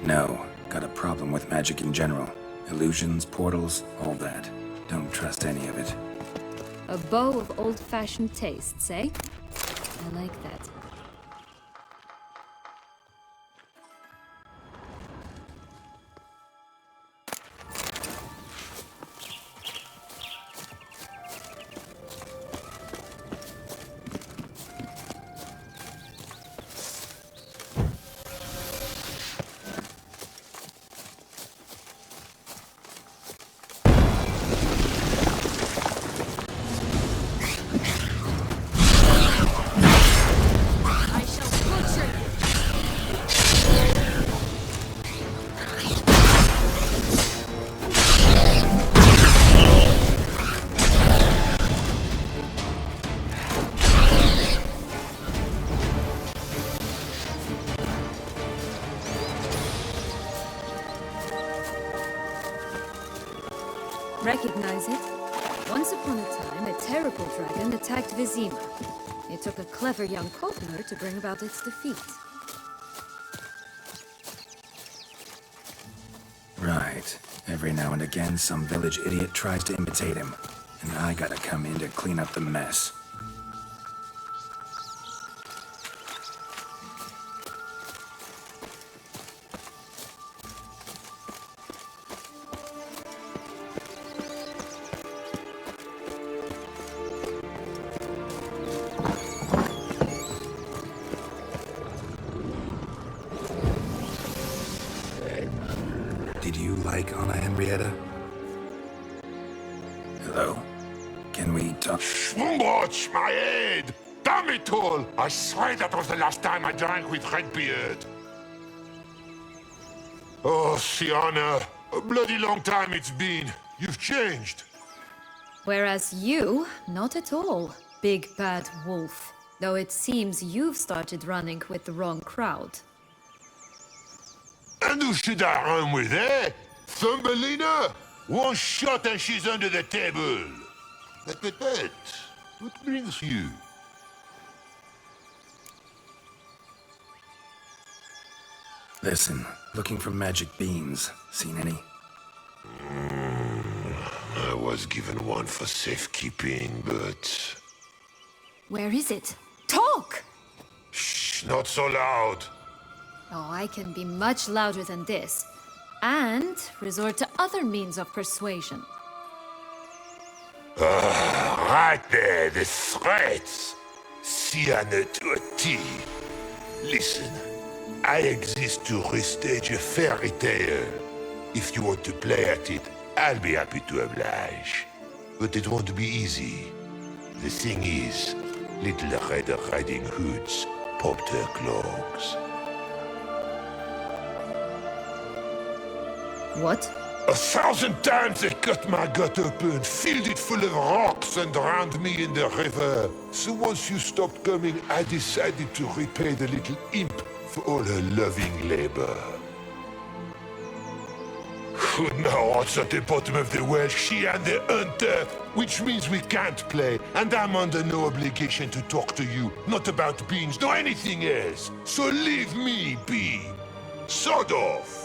No, got a problem with magic in general. Illusions, portals, all that. Don't trust any of it. A bow of old-fashioned tastes, eh? I like that. Recognize it? Once upon a time, a terrible dragon attacked Vizima. It took a clever young Kothner to bring about its defeat. Right. Every now and again, some village idiot tries to imitate him. And I gotta come in to clean up the mess. Did you like Anna Henrietta? Hello? Can we talk? Schwungwatch, my head! Damn it all! I swear that was the last time I drank with Redbeard. Oh, Sienna, a bloody long time it's been. You've changed. Whereas you, not at all, big bad wolf. Though it seems you've started running with the wrong crowd. And who should I run with, eh? Thumbelina? One shot and she's under the table. But, what brings you? Listen, looking for magic beans. Seen any? I was given one for safekeeping, but... Where is it? Talk! Shh, not so loud. Oh, I can be much louder than this. And resort to other means of persuasion. Right there, the threats. Sienna to a T. Listen, I exist to restage a fairy tale. If you want to play at it, I'll be happy to oblige. But it won't be easy. The thing is, Little Red Riding Hoods popped her clogs. What? 1,000 times they cut my gut open, filled it full of rocks and drowned me in the river. So once you stopped coming, I decided to repay the little imp for all her loving labor. Now what's at the bottom of the well? She and the hunter, which means we can't play, and I'm under no obligation to talk to you, not about beans, nor anything else. So leave me be. Sod off.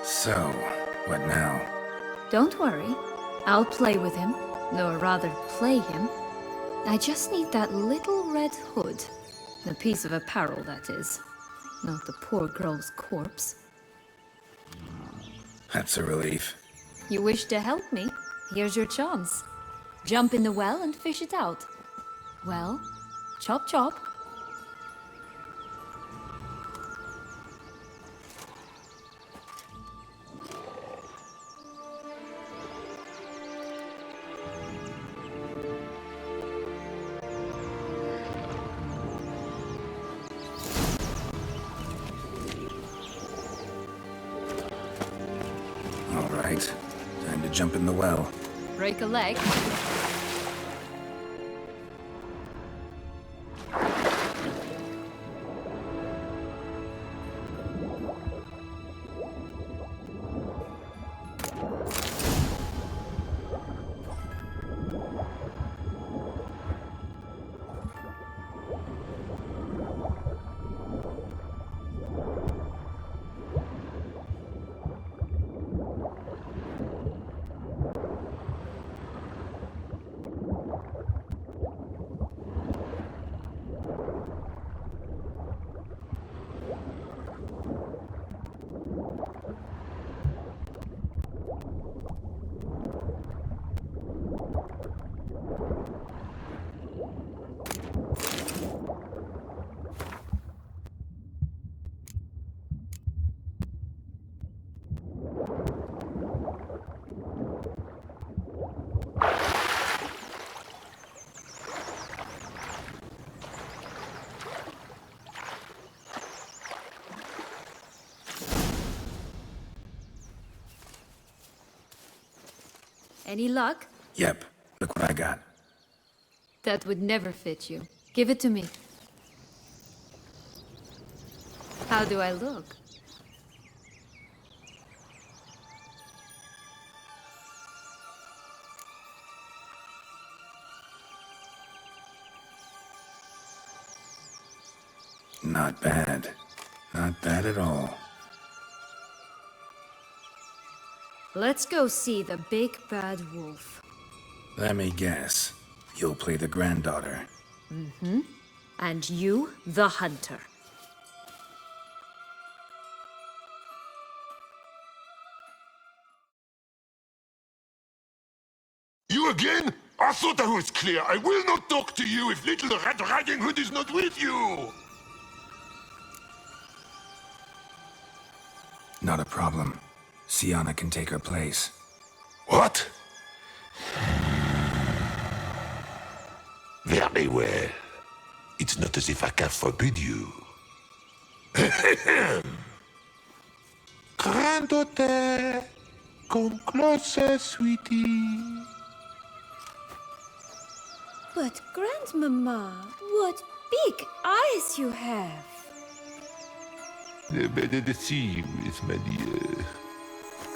So, what now? Don't worry. I'll play with him. Or rather, play him. I just need that little red hood. The piece of apparel, that is. Not the poor girl's corpse. That's a relief. You wish to help me? Here's your chance. Jump in the well and fish it out. Well, chop chop. All right. Time to jump in the well. Break a leg. Any luck? Yep, look what I got. That would never fit you. Give it to me. How do I look? Not bad. Not bad at all. Let's go see the big bad wolf. Let me guess. You'll play the granddaughter. And you, the hunter. You again? I thought I was clear. I will not talk to you if Little Red Riding Hood is not with you! Not a problem. Sienna can take her place. What? Very well. It's not as if I can forbid you. Granddaughter, come closer, sweetie. But Grandmama, what big eyes you have! Better to see you is my dear.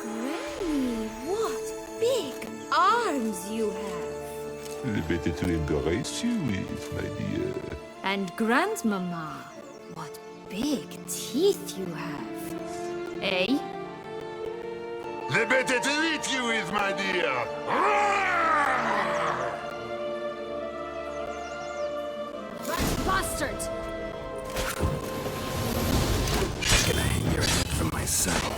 Granny, what big arms you have! Better to embrace you is my dear. And Grandmama, what big teeth you have! Eh? The better to eat you is my dear. Bastard! Gonna hang your head from my saddle.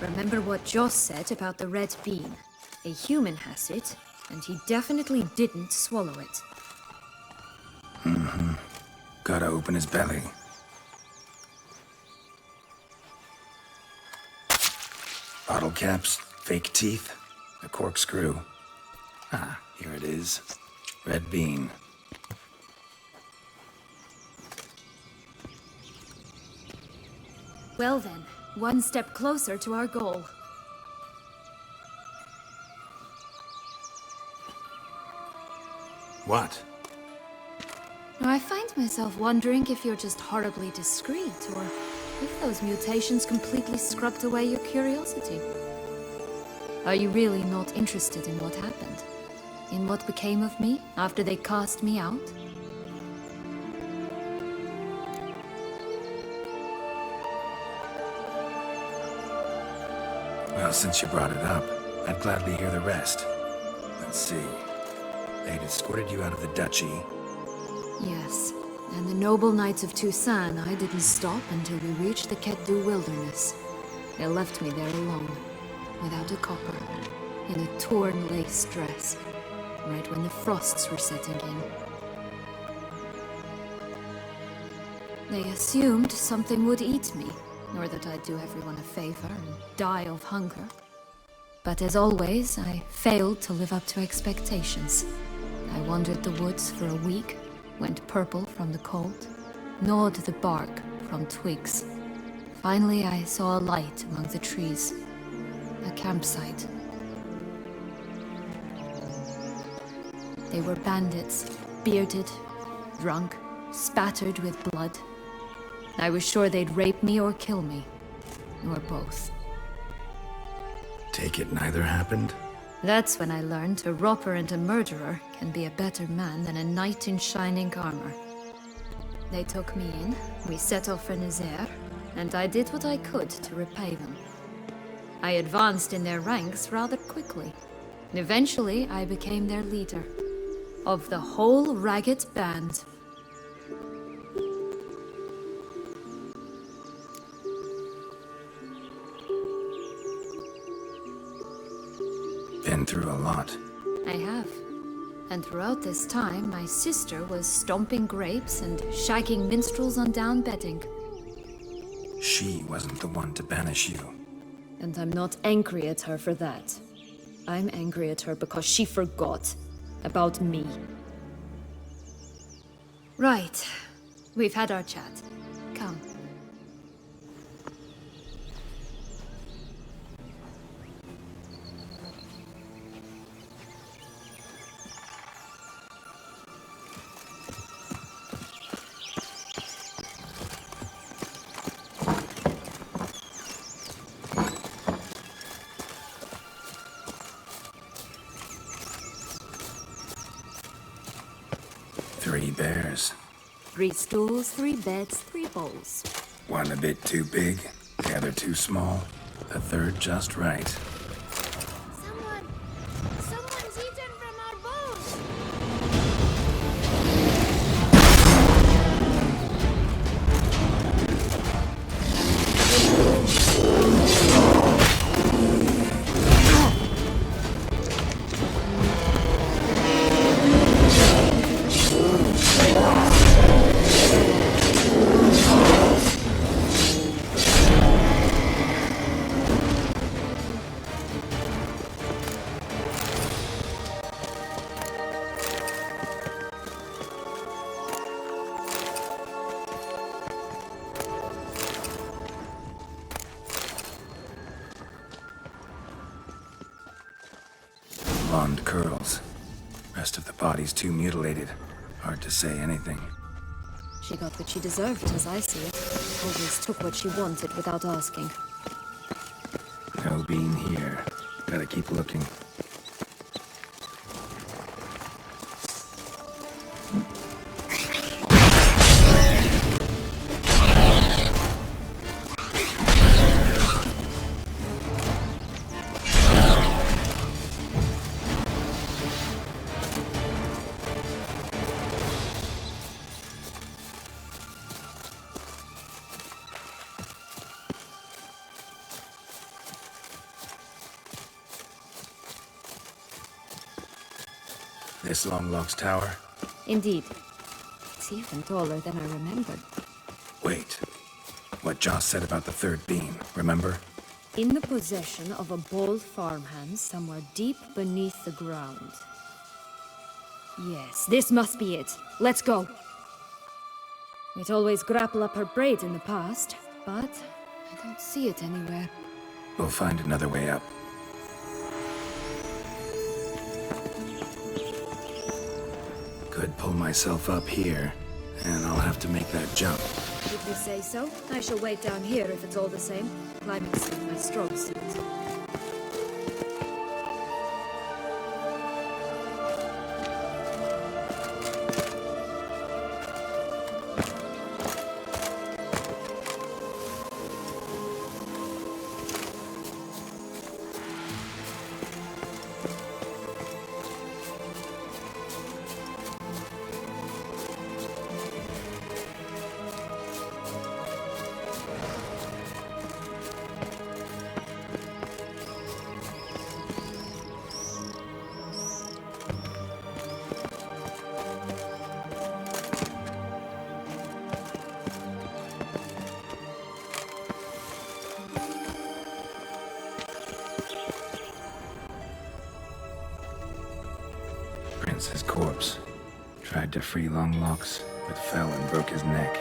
Remember what Joss said about the red bean. A human has it, and he definitely didn't swallow it. Gotta open his belly. Bottle caps, fake teeth, a corkscrew. Ah, here it is. Red bean. Well then, one step closer to our goal. What? I find myself wondering if you're just horribly discreet, or if those mutations completely scrubbed away your curiosity. Are you really not interested in what happened? In what became of me after they cast me out? Well, since you brought it up, I'd gladly hear the rest. Let's see. They'd escorted you out of the duchy. Yes, and the noble knights of Toussaint, I didn't stop until we reached the Ketdu wilderness. They left me there alone, without a copper, in a torn lace dress, right when the frosts were setting in. They assumed something would eat me, or that I'd do everyone a favor and die of hunger. But as always, I failed to live up to expectations. I wandered the woods for a week, went purple from the cold, gnawed the bark from twigs. Finally, I saw a light among the trees. A campsite. They were bandits, bearded, drunk, spattered with blood. I was sure they'd rape me or kill me, or both. Take it neither happened? That's when I learned a robber and a murderer can be a better man than a knight in shining armor. They took me in, we set off for Nazaire, and I did what I could to repay them. I advanced in their ranks rather quickly, and eventually I became their leader. Of the whole ragged band. Been through a lot. I have. And throughout this time, my sister was stomping grapes and shagging minstrels on down bedding. She wasn't the one to banish you. And I'm not angry at her for that. I'm angry at her because she forgot about me. Right. We've had our chat. Come. Three bears. 3 stools, 3 beds, 3 bowls. One a bit too big, the other too small, the third just right. Someone's eaten from our bowls! Blonde curls. Rest of the body's too mutilated. Hard to say anything. She got what she deserved, as I see it. Always took what she wanted without asking. No bean here. Gotta keep looking. This Longlock's tower? Indeed. It's even taller than I remembered. Wait. What Joss said about the third beam, remember? In the possession of a bold farmhand somewhere deep beneath the ground. Yes, this must be it. Let's go. We'd always grapple up her braid in the past, but I don't see it anywhere. We'll find another way up. Could pull myself up here, and I'll have to make that jump. If you say so, I shall wait down here if it's all the same. Climbing's not my strong suit. Prince's corpse. Tried to free Longlocks, but fell and broke his neck.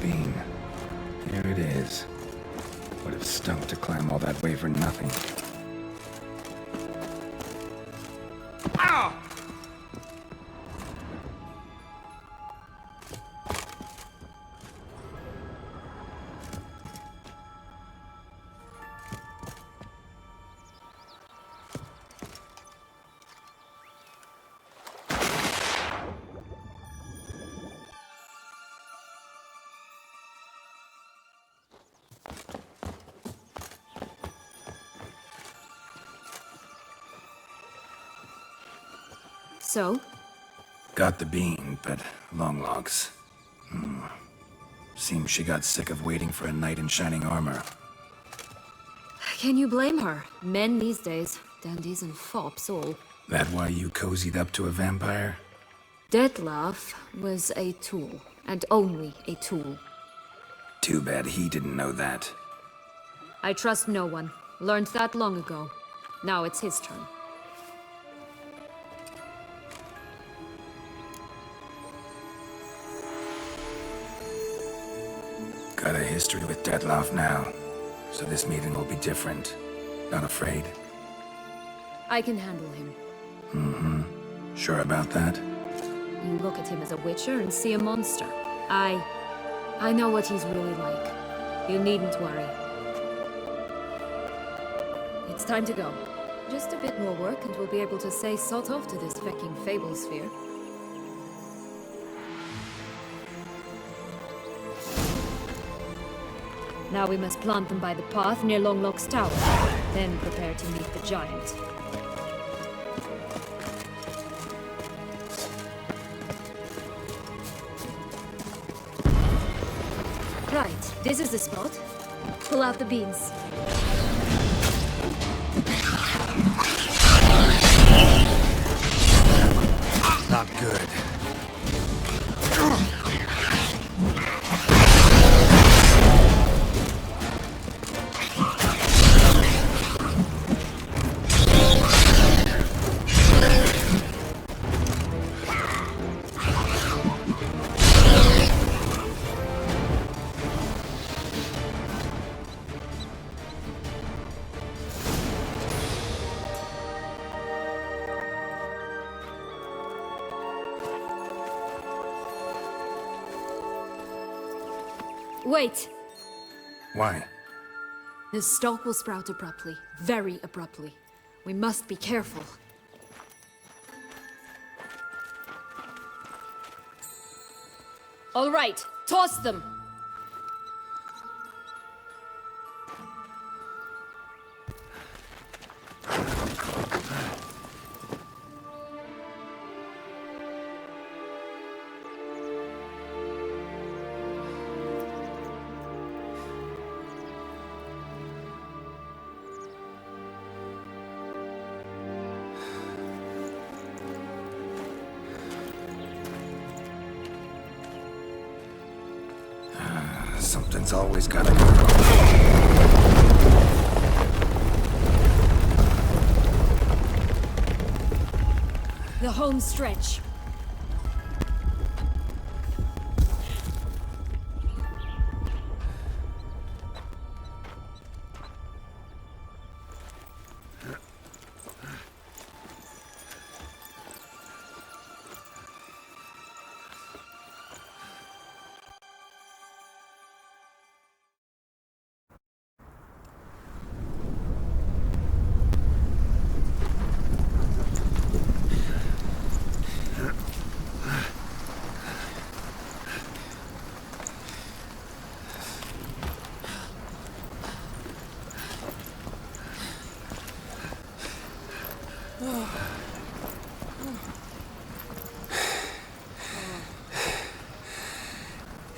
bean. Here it is. Would have stunk to climb all that way for nothing. Ow! So? Got the bean, but long logs. Seems she got sick of waiting for a knight in shining armor. Can you blame her? Men these days, dandies and fops all. That why you cozied up to a vampire? Dettlaff was a tool, and only a tool. Too bad he didn't know that. I trust no one. Learned that long ago. Now it's his turn. Got a history with Dettlaff now, so this meeting will be different. Not afraid? I can handle him. Sure about that? You look at him as a witcher and see a monster. I know what he's really like. You needn't worry. It's time to go. Just a bit more work and we'll be able to say sod off to this fecking fable sphere. Now we must plant them by the path near Longlock's tower. Then prepare to meet the giant. Right, this is the spot. Pull out the beans. Not good. Wait! Why? The stalk will sprout abruptly. Very abruptly. We must be careful. All right, toss them! Something's always gotta go. The home stretch.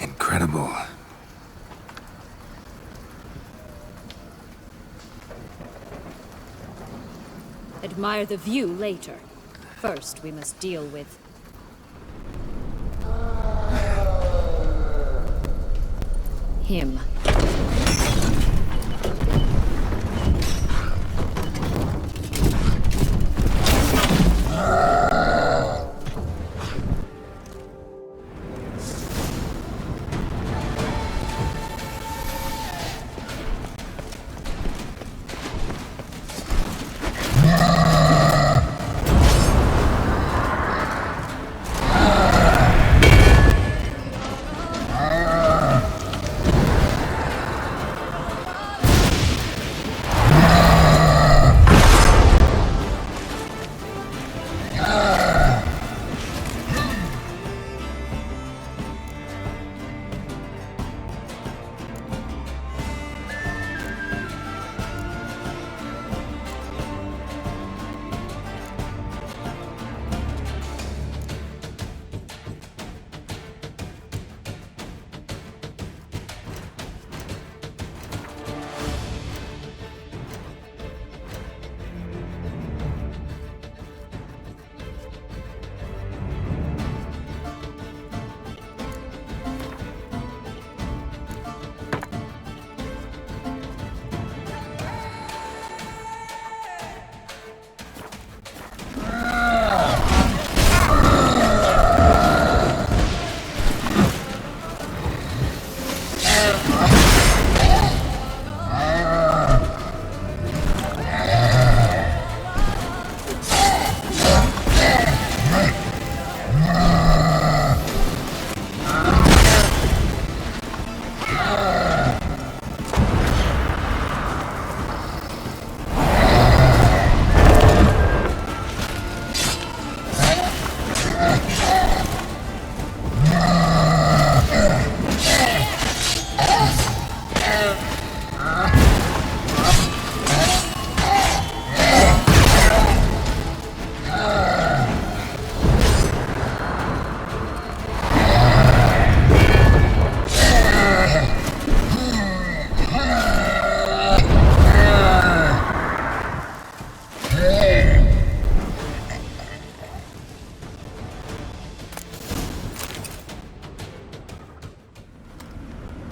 Incredible. Admire the view later. First, we must deal with... him.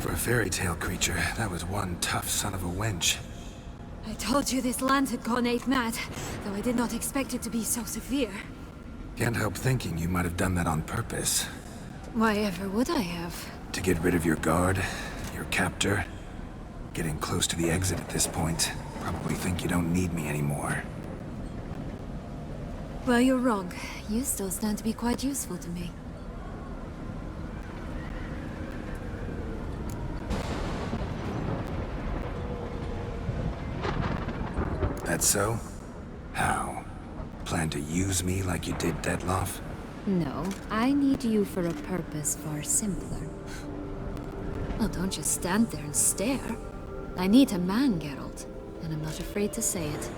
For a fairy tale creature, that was one tough son of a wench. I told you this land had gone ape mad, though I did not expect it to be so severe. Can't help thinking you might have done that on purpose. Why ever would I have? To get rid of your guard, your captor. Getting close to the exit at this point. Probably think you don't need me anymore. Well, you're wrong. You still stand to be quite useful to me. That so? How? Plan to use me like you did Detloff? No, I need you for a purpose far simpler. Well, don't just stand there and stare. I need a man, Geralt, and I'm not afraid to say it.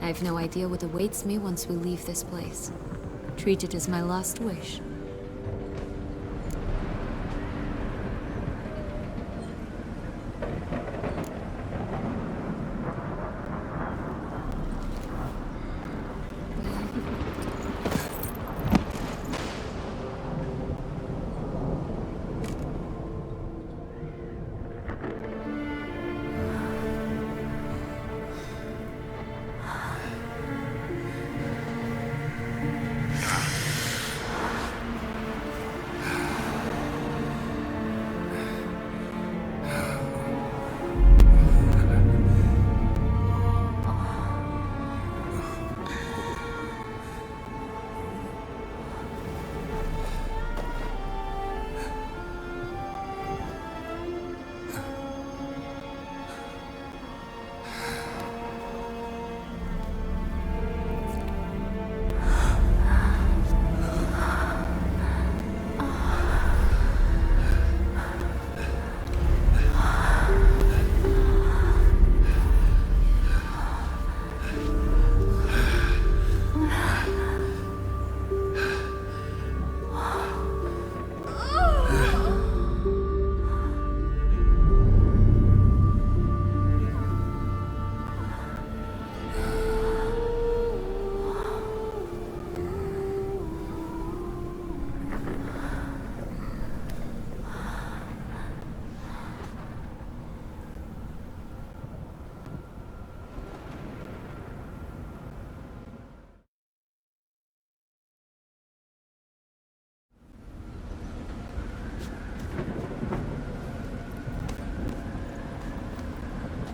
I have no idea what awaits me once we leave this place. Treat it as my last wish.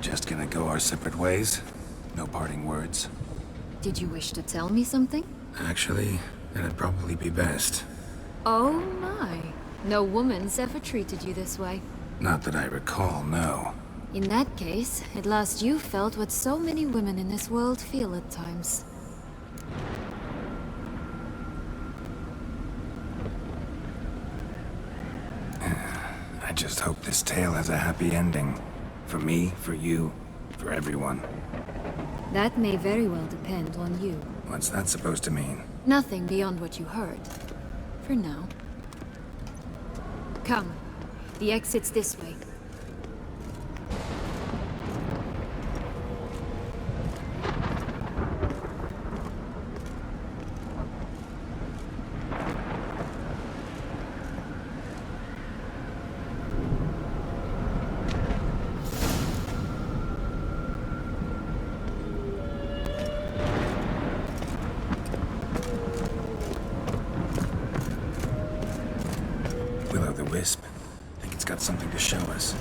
Just gonna go our separate ways? No parting words? Did you wish to tell me something? Actually, that'd probably be best. Oh my. No woman's ever treated you this way. Not that I recall, no. In that case, at last you felt what so many women in this world feel at times. I just hope this tale has a happy ending. For me, for you, for everyone. That may very well depend on you. What's that supposed to mean? Nothing beyond what you heard. For now. Come. The exit's this way. Will-o'-the-Wisp. Think it's got something to show us. us.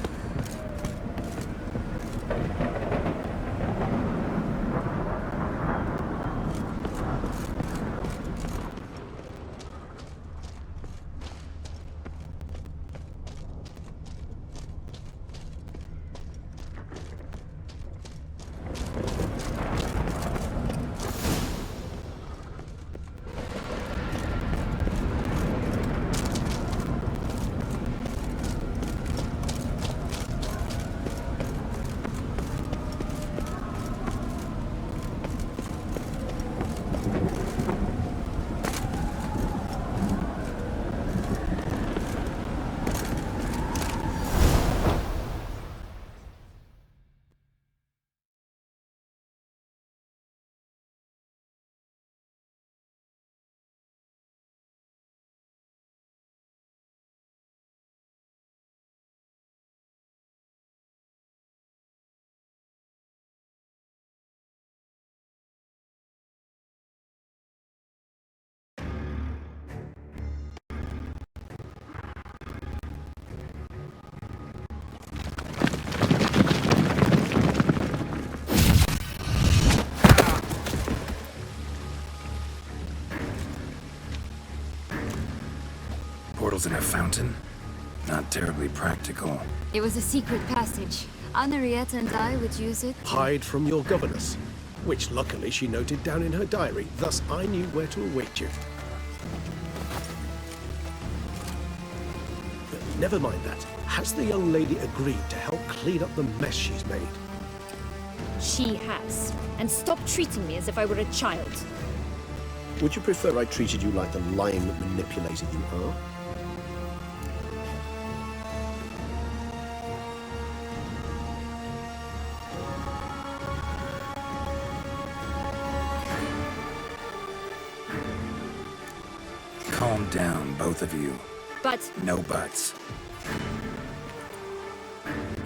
Portals in a fountain? Not terribly practical. It was a secret passage. Henriette and I would use it. Hide from your governess, which luckily she noted down in her diary, thus I knew where to await you. But never mind that. Has the young lady agreed to help clean up the mess she's made? She has. And stop treating me as if I were a child. Would you prefer I treated you like the lion that manipulated you are? Calm down, both of you. But No buts.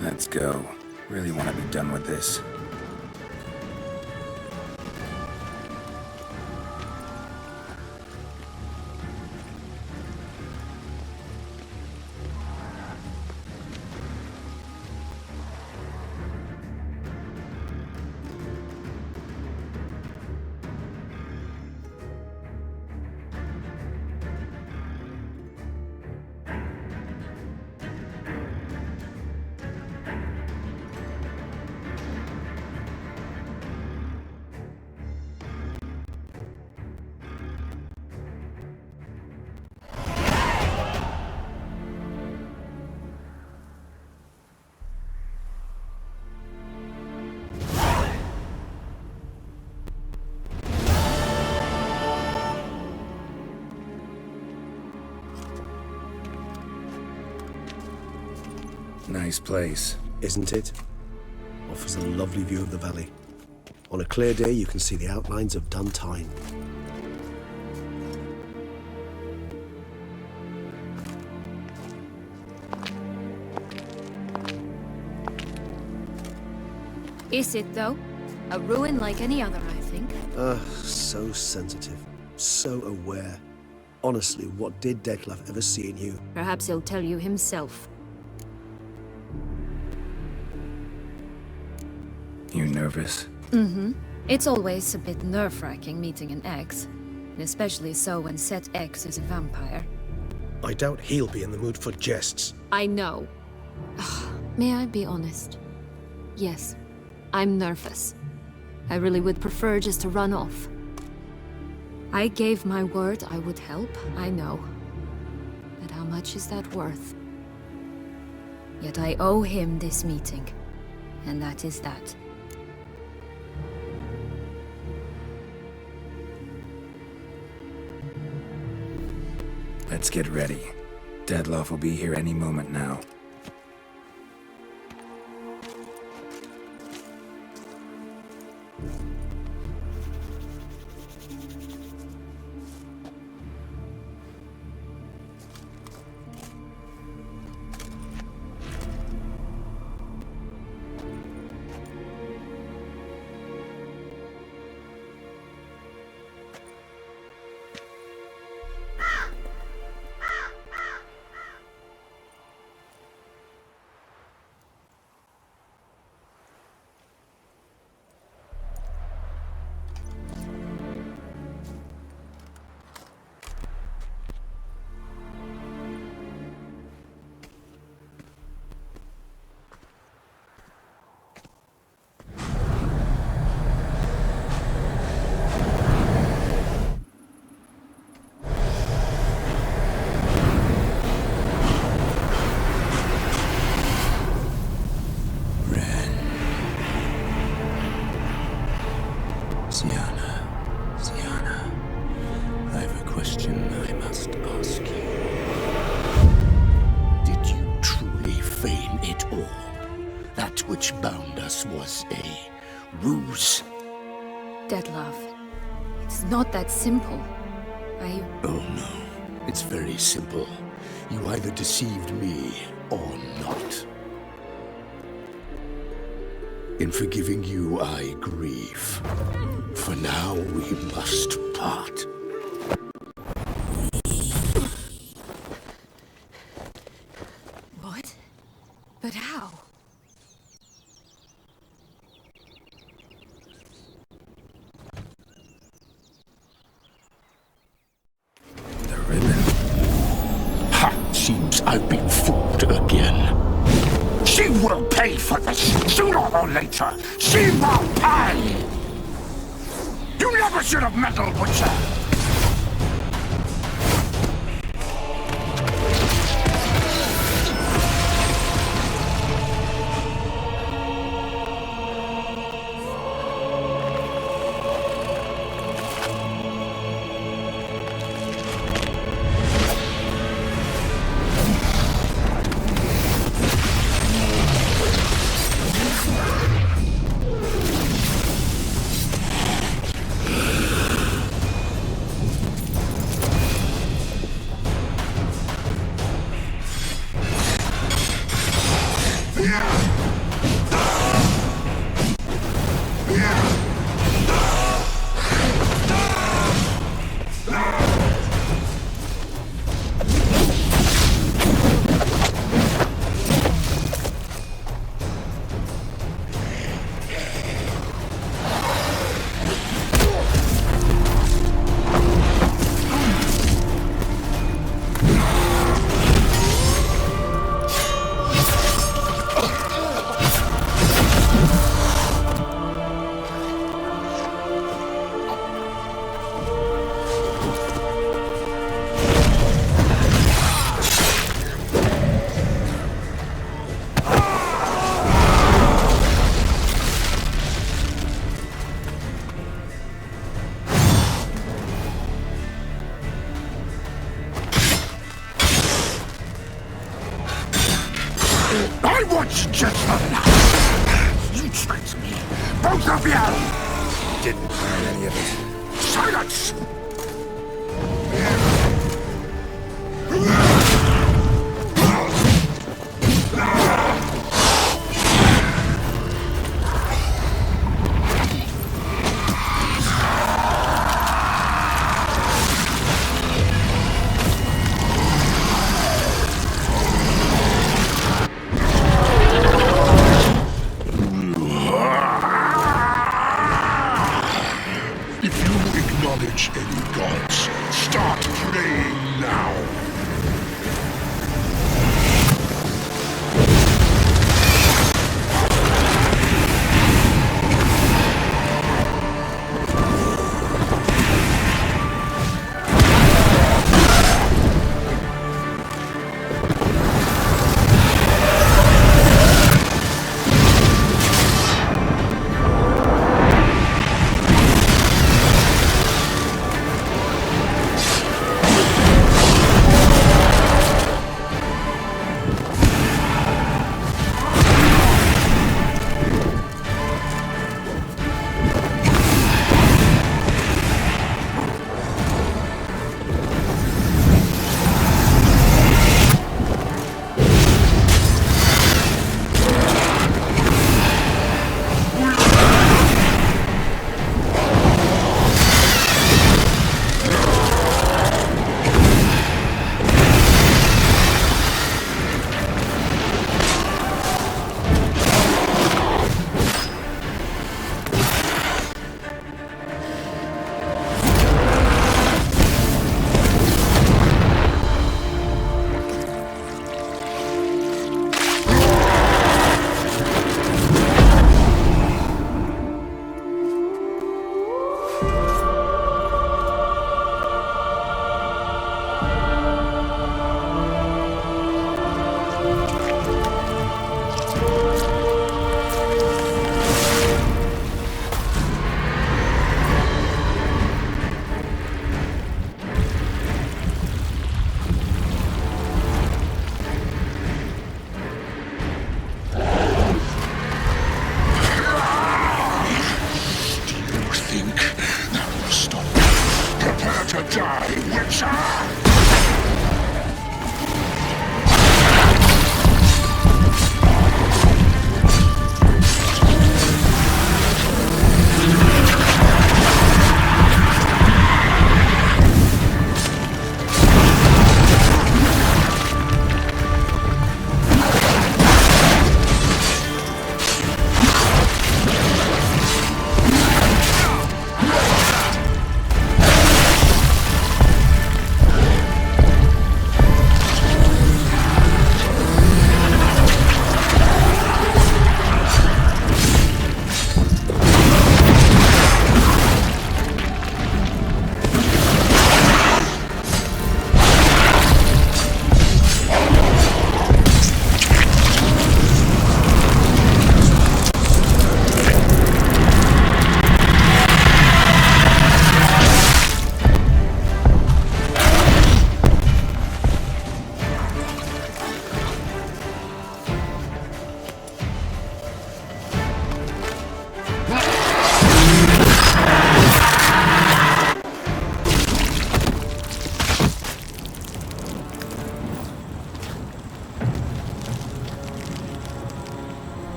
Let's go. Really want to be done with this. Nice place. Isn't it? Offers a lovely view of the valley. On a clear day, you can see the outlines of Duntine. Is it, though? A ruin like any other, I think. So sensitive. So aware. Honestly, what did Dettlaff ever see in you? Perhaps he'll tell you himself. You nervous? It's always a bit nerve-wracking meeting an ex. Especially so when said ex is a vampire. I doubt he'll be in the mood for jests. I know. May I be honest? Yes, I'm nervous. I really would prefer just to run off. I gave my word I would help, I know. But how much is that worth? Yet I owe him this meeting. And that is that. Let's get ready. Dettlaff will be here any moment now. Sienna, I have a question I must ask you. Did you truly feign it all? That which bound us was a ruse? Deadlove, it's not that simple. Oh no, it's very simple. You either deceived me or not. In forgiving you, I grieve. For now, we must part. What? But how? The ribbon. Ha! Seems I've been fooled again. She will pay for this, sooner or later. She will pay! You never should have meddled with her! I want you just for that! You tricked me! Both of you! Didn't plan any of it. Silence! If you acknowledge any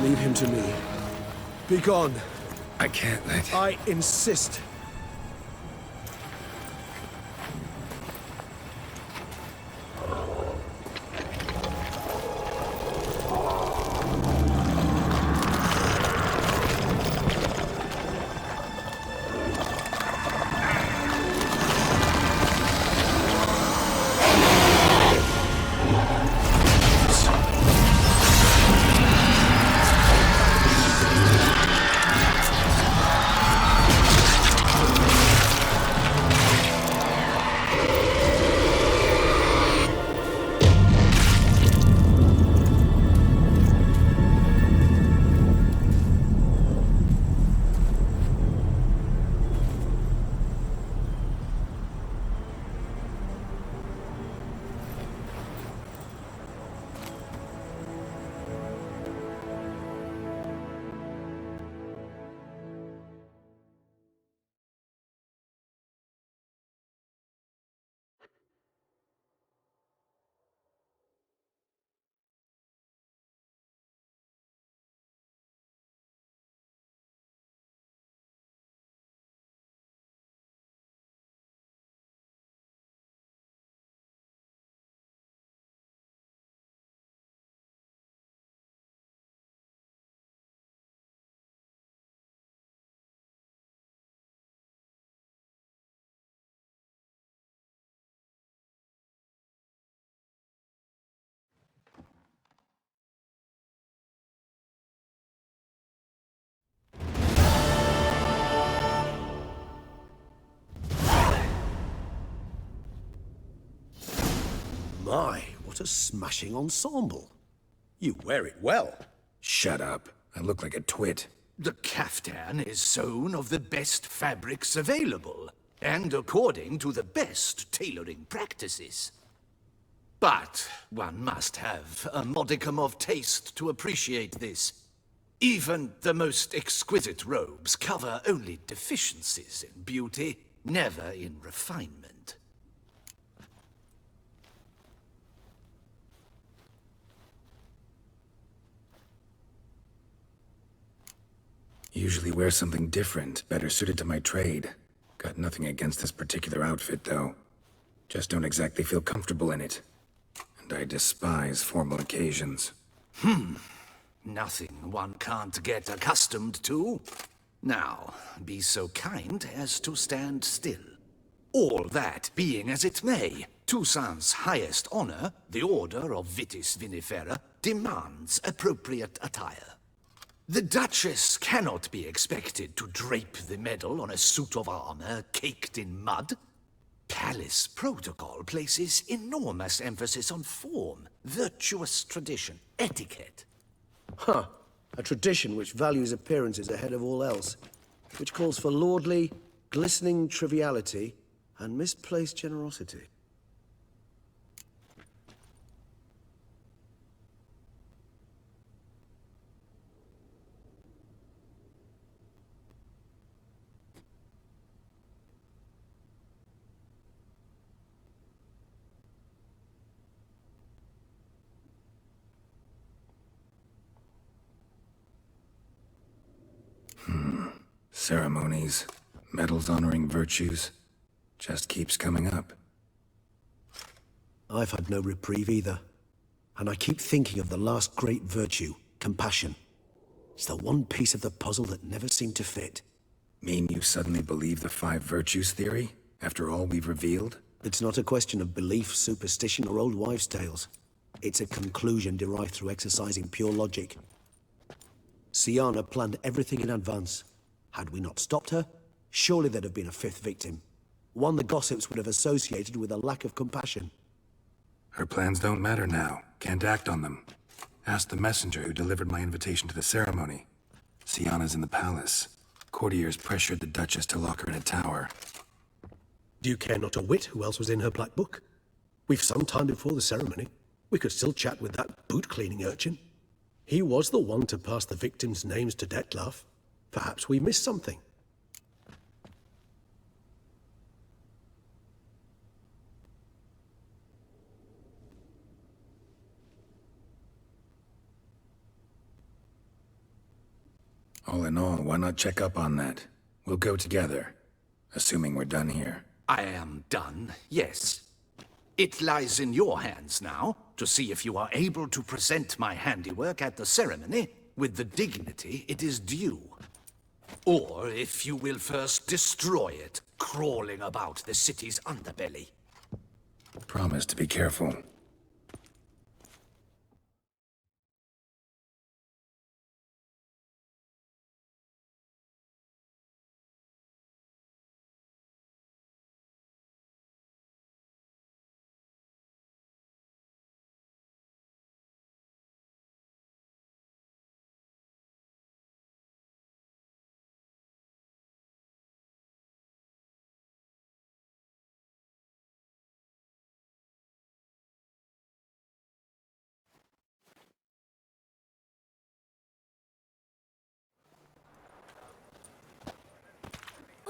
Leave him to me. Be gone. I can't let... I insist. My, what a smashing ensemble. You wear it well. Shut up. I look like a twit. The caftan is sewn of the best fabrics available, and according to the best tailoring practices. But one must have a modicum of taste to appreciate this. Even the most exquisite robes cover only deficiencies in beauty, never in refinement. Usually wear something different, better suited to my trade. Got nothing against this particular outfit, though. Just don't exactly feel comfortable in it. And I despise formal occasions. Nothing one can't get accustomed to. Now, be so kind as to stand still. All that being as it may, Toussaint's highest honor, the Order of Vitis Vinifera, demands appropriate attire. The Duchess cannot be expected to drape the medal on a suit of armor caked in mud. Palace protocol places enormous emphasis on form, virtuous tradition, etiquette. Huh. A tradition which values appearances ahead of all else. Which calls for lordly, glistening triviality and misplaced generosity. Ceremonies, medals honoring virtues, just keeps coming up. I've had no reprieve either. And I keep thinking of the last great virtue, compassion. It's the one piece of the puzzle that never seemed to fit. Mean you suddenly believe the 5 virtues theory, after all we've revealed? It's not a question of belief, superstition, or old wives' tales. It's a conclusion derived through exercising pure logic. Syanna planned everything in advance. Had we not stopped her, surely there'd have been a 5th victim. One the gossips would have associated with a lack of compassion. Her plans don't matter now. Can't act on them. Ask the messenger who delivered my invitation to the ceremony. Syanna's in the palace. Courtiers pressured the Duchess to lock her in a tower. Do you care not a whit who else was in her black book? We've some time before the ceremony. We could still chat with that boot-cleaning urchin. He was the one to pass the victims' names to Dettlaff. Perhaps we missed something. All in all, why not check up on that? We'll go together, assuming we're done here. I am done, yes. It lies in your hands now to see if you are able to present my handiwork at the ceremony with the dignity it is due. Or if you will first destroy it, crawling about the city's underbelly. Promise to be careful.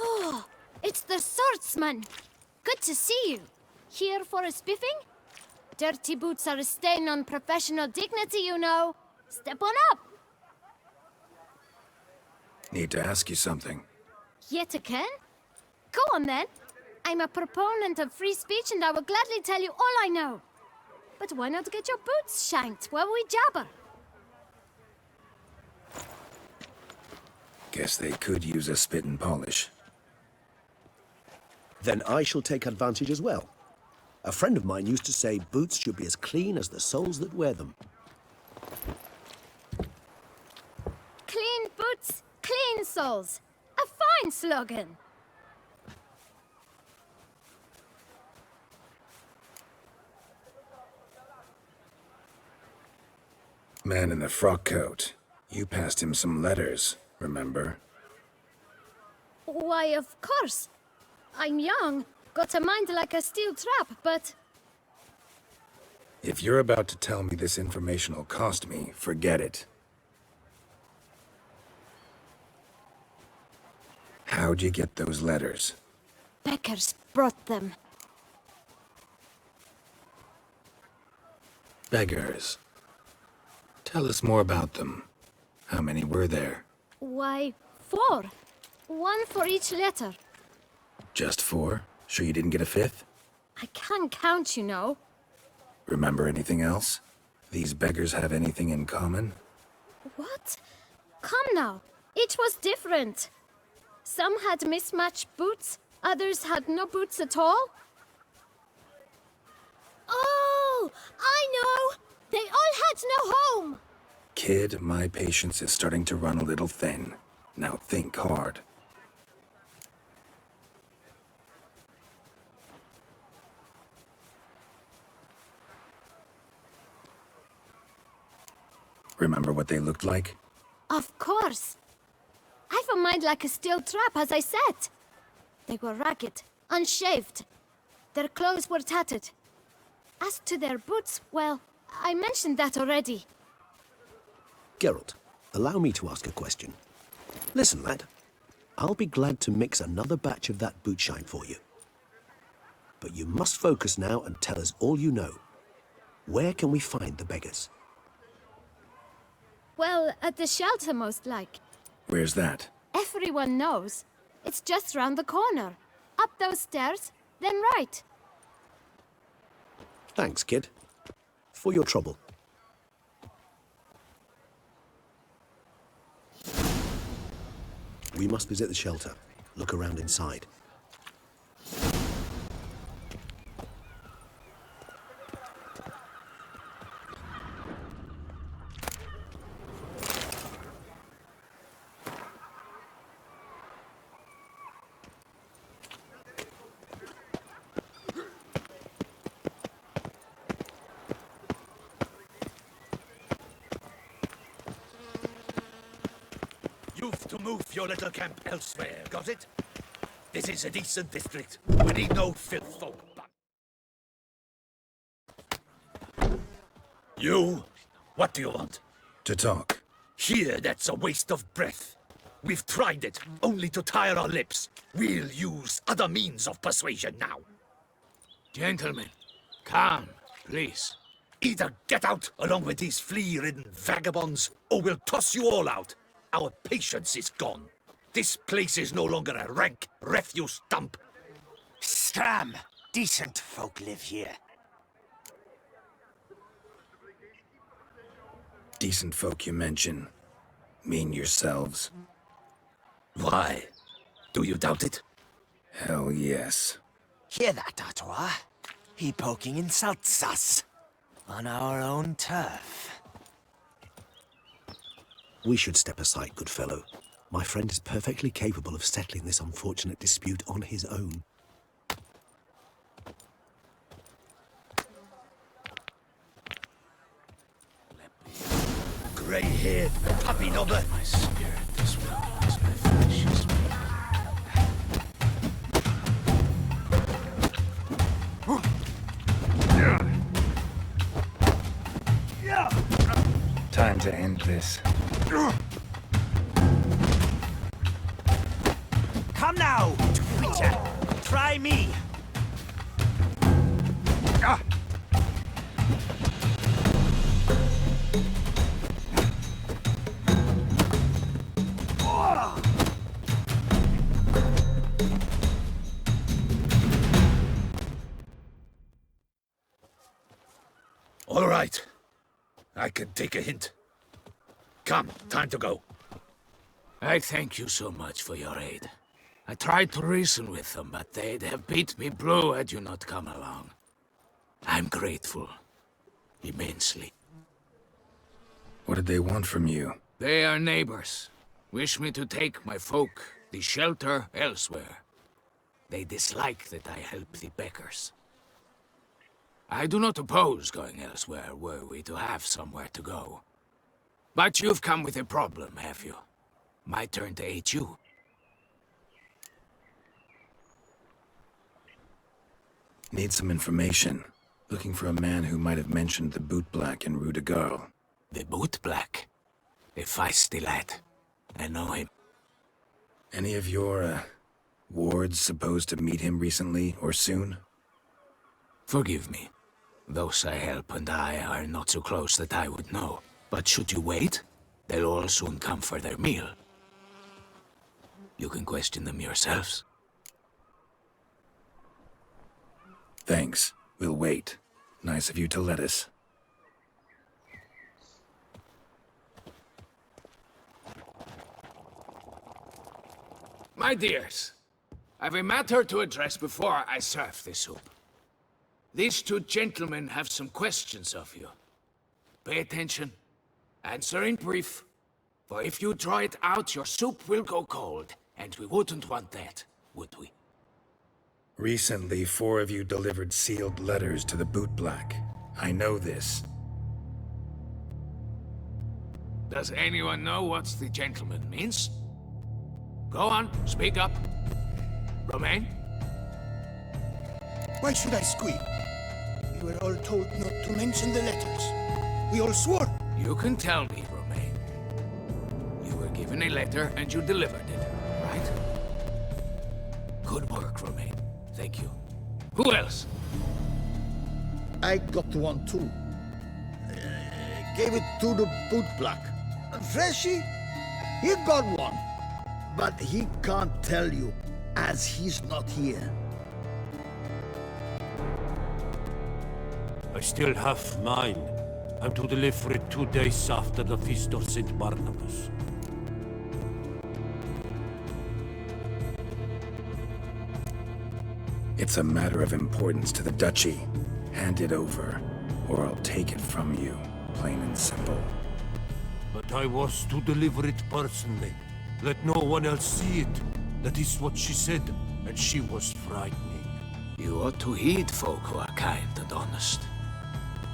Oh, it's the swordsman. Good to see you. Here for a spiffing? Dirty boots are a stain on professional dignity, you know. Step on up. Need to ask you something. Yet again? Go on then. I'm a proponent of free speech and I will gladly tell you all I know. But why not get your boots shanked while we jabber? Guess they could use a spit and polish. Then I shall take advantage as well. A friend of mine used to say boots should be as clean as the soles that wear them. Clean boots, clean soles. A fine slogan. Man in the frock coat. You passed him some letters, remember? Why, of course. I'm young, got a mind like a steel trap, but... If you're about to tell me this information will cost me, forget it. How'd you get those letters? Beggars brought them. Beggars. Tell us more about them. How many were there? Why, 4. 1 for each letter. Just 4? Sure you didn't get a 5th? I can't count, you know. Remember anything else? These beggars have anything in common? What? Come now. Each was different. Some had mismatched boots, others had no boots at all. Oh, I know! They all had no home! Kid, my patience is starting to run a little thin. Now think hard. Remember what they looked like? Of course. I've a mind like a steel trap, as I said. They were ragged, unshaved. Their clothes were tattered. As to their boots, well, I mentioned that already. Geralt, allow me to ask a question. Listen, lad. I'll be glad to mix another batch of that boot shine for you. But you must focus now and tell us all you know. Where can we find the beggars? Well, at the shelter, most like. Where's that? Everyone knows. It's just round the corner. Up those stairs, then right. Thanks, kid. For your trouble. We must visit the shelter. Look around inside. You've to move your little camp elsewhere, got it? This is a decent district. We need no filth folk. You? What do you want? To talk. Here, that's a waste of breath. We've tried it, only to tire our lips. We'll use other means of persuasion now. Gentlemen, calm, please. Either get out along with these flea-ridden vagabonds, or we'll toss you all out. Our patience is gone. This place is no longer a rank refuse dump. Scram! Decent folk live here. Decent folk you mention. Mean yourselves. Why? Do you doubt it? Hell yes. Hear that, Artois? He poking insults us. On our own turf. We should step aside, good fellow. My friend is perfectly capable of settling this unfortunate dispute on his own. Grey-haired puppy knobber. My spirit as well as my flesh is weak. Time to end this. Come now, Twitter. Try me. All right. I can take a hint. Come, time to go. I thank you so much for your aid. I tried to reason with them, but they'd have beat me blue had you not come along. I'm grateful. Immensely. What did they want from you? They are neighbors. Wish me to take my folk, the shelter, elsewhere. They dislike that I help the beggars. I do not oppose going elsewhere, were we to have somewhere to go. But you've come with a problem, have you? My turn to aid you. Need some information. Looking for a man who might have mentioned the Boot Black in Rue de Garl. The Boot Black? A feisty lad. I know him. Any of your, wards supposed to meet him recently or soon? Forgive me. Those I help and I are not so close that I would know. But should you wait, they'll all soon come for their meal. You can question them yourselves. Thanks. We'll wait. Nice of you to let us. My dears, I've a matter to address before I serve the soup. These two gentlemen have some questions of you. Pay attention. Answer in brief. For if you draw it out, your soup will go cold. And we wouldn't want that, would we? Recently, 4 of you delivered sealed letters to the Boot Black. I know this. Does anyone know what the gentleman means? Go on, speak up. Romain? Why should I squeal? We were all told not to mention the letters. We all swore. You can tell me, Romain. You were given a letter and you delivered it, right? Good work, Romain. Thank you. Who else? I got one too. Gave it to the Boot Black. Freshy, he got one. But he can't tell you, as he's not here. I still have mine. I'm to deliver it 2 days after the Feast of St. Barnabas. It's a matter of importance to the Duchy. Hand it over, or I'll take it from you, plain and simple. But I was to deliver it personally. Let no one else see it. That is what she said, and she was frightening. You ought to heed folk who are kind and honest.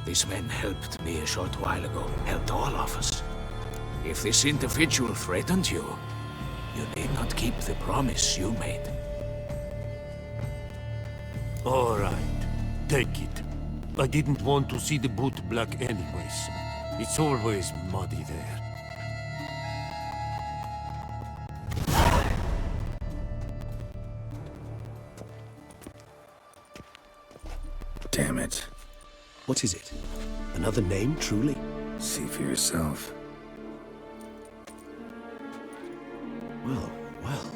These men helped me a short while ago, helped all of us. If this individual threatened you, you need not keep the promise you made. All right, take it. I didn't want to see the Boot Black anyways. It's always muddy there. Damn it. What is it? Another name, truly? See for yourself. Well, well.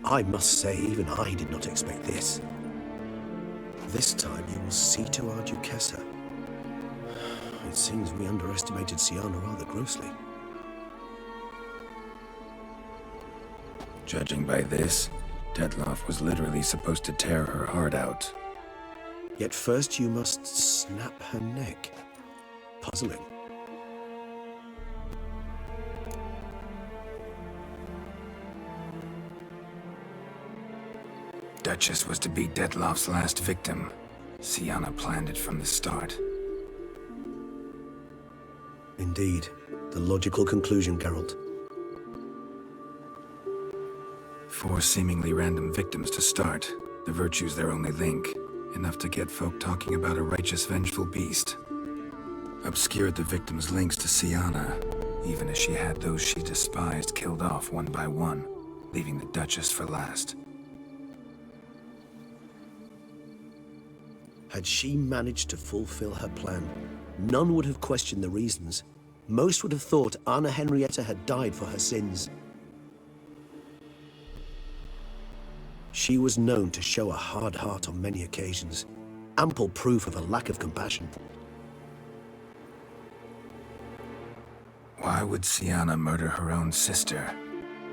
I must say, even I did not expect this. This time you will see to our Duquesa. It seems we underestimated Siana rather grossly. Judging by this, Detloff was literally supposed to tear her heart out. Yet first you must snap her neck. Puzzling. Duchess was to be Detloff's last victim. Siana planned it from the start. Indeed. The logical conclusion, Geralt. 4 seemingly random victims to start. The virtue's their only link. Enough to get folk talking about a righteous, vengeful beast. Obscured the victims' links to Siana, even as she had those she despised killed off one by one, leaving the Duchess for last. Had she managed to fulfill her plan, none would have questioned the reasons. Most would have thought Anna Henrietta had died for her sins. She was known to show a hard heart on many occasions, ample proof of a lack of compassion. Why would Siana murder her own sister?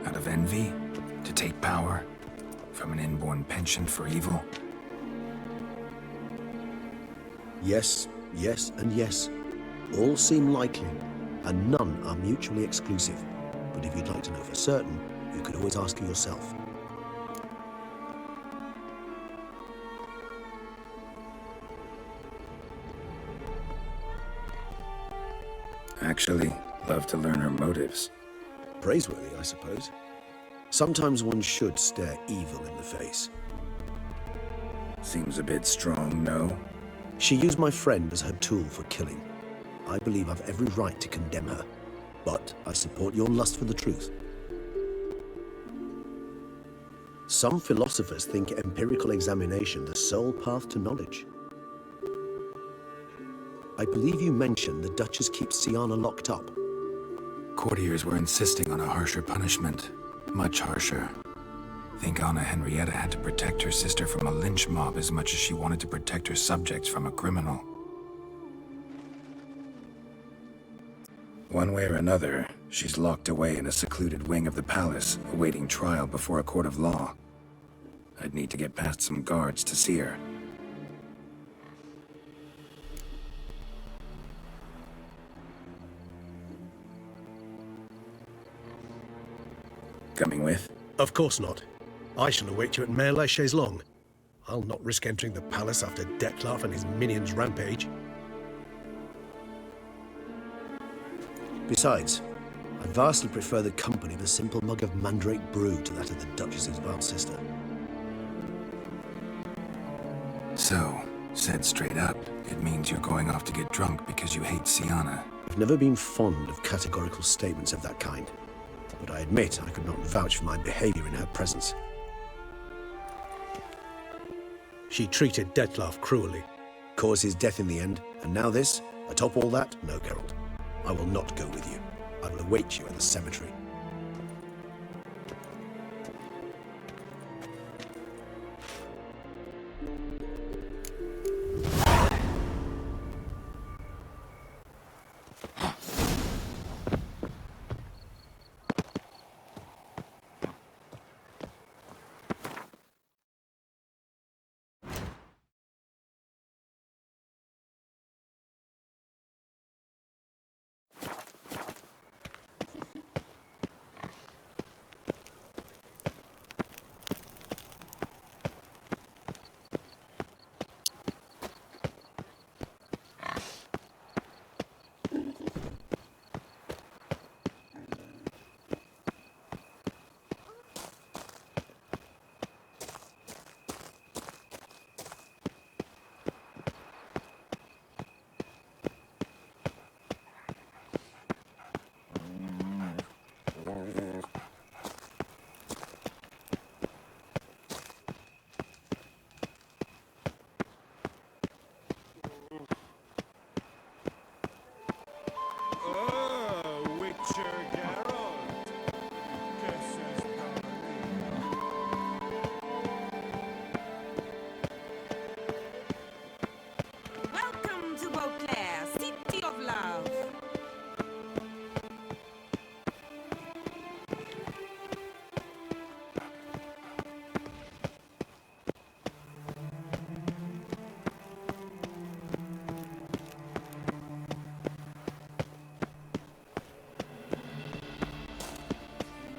Out of envy? To take power? From an inborn penchant for evil? Yes, yes, and yes. All seem likely, and none are mutually exclusive. But if you'd like to know for certain, you could always ask her yourself. Actually, love to learn her motives. Praiseworthy, I suppose. Sometimes one should stare evil in the face. Seems a bit strong, no? She used my friend as her tool for killing. I believe I've every right to condemn her, but I support your lust for the truth. Some philosophers think empirical examination the sole path to knowledge. I believe you mentioned the Duchess keeps Siana locked up. Courtiers were insisting on a harsher punishment. Much harsher. Think Anna Henrietta had to protect her sister from a lynch mob as much as she wanted to protect her subjects from a criminal. One way or another, she's locked away in a secluded wing of the palace, awaiting trial before a court of law. I'd need to get past some guards to see her. Coming with? Of course not. I shall await you at Mare la Chaise-Longue. I'll not risk entering the palace after Detloff and his minions rampage. Besides, I vastly prefer the company of a simple mug of mandrake brew to that of the Duchess's vile sister. So, said straight up, it means you're going off to get drunk because you hate Siana. I've never been fond of categorical statements of that kind, but I admit I could not vouch for my behavior in her presence. She treated Detloff cruelly, caused his death in the end, and now this? Atop all that? No, Geralt. I will not go with you. I will await you at the cemetery.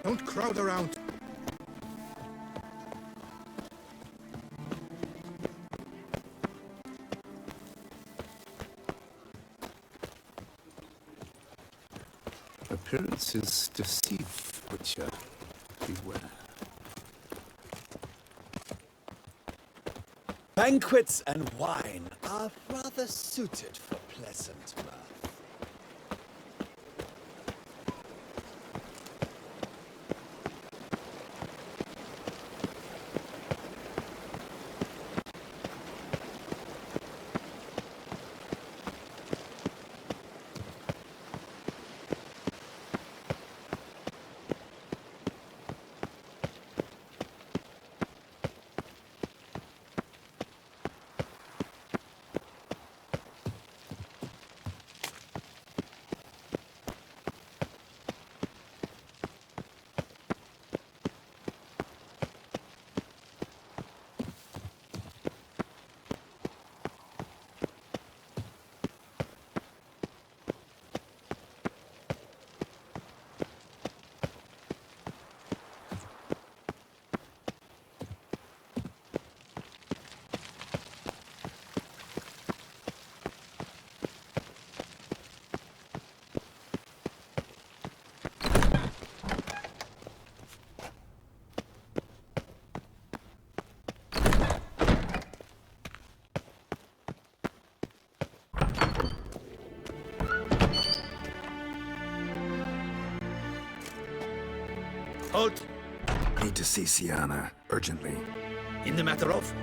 Don't crowd around. Appearances deceive, Witcher. Beware. Banquets and wine are rather suited for pleasant mirth. Halt! Need to see Siana, urgently. In the matter of?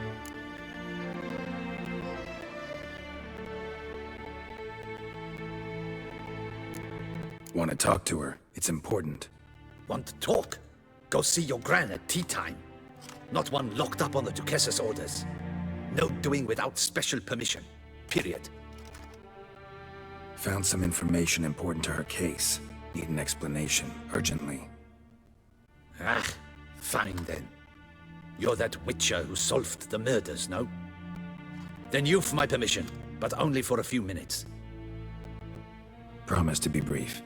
Want to talk to her. It's important. Want to talk? Go see your gran at tea time. Not one locked up on the Duquess's orders. No doing without special permission. Period. Found some information important to her case. Need an explanation, urgently. Ah, fine then. You're that Witcher who solved the murders, no? Then you've my permission, but only for a few minutes. Promise to be brief.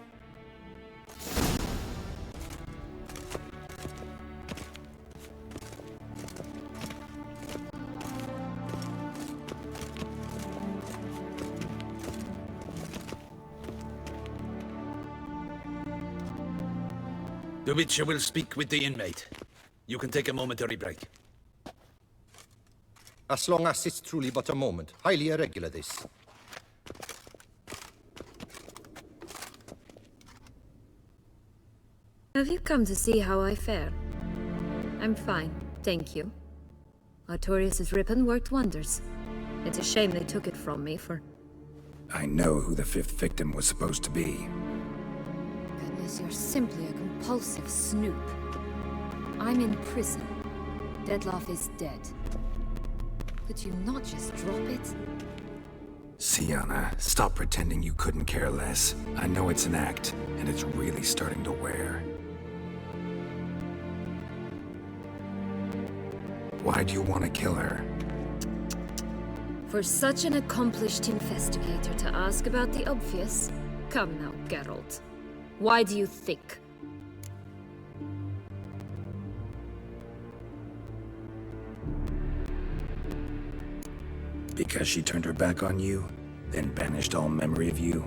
The Witcher will speak with the inmate. You can take a momentary break. As long as it's truly but a moment. Highly irregular, this. Have you come to see how I fare? I'm fine, thank you. Artorius' ribbon worked wonders. It's a shame they took it from me for... I know who the fifth victim was supposed to be. Goodness, you're simply a compulsive snoop. I'm in prison. Dettlaff is dead. Could you not just drop it? Siana, stop pretending you couldn't care less. I know it's an act, and it's really starting to wear. Why do you want to kill her? For such an accomplished investigator to ask about the obvious? Come now, Geralt. Why do you think? Because she turned her back on you, then banished all memory of you?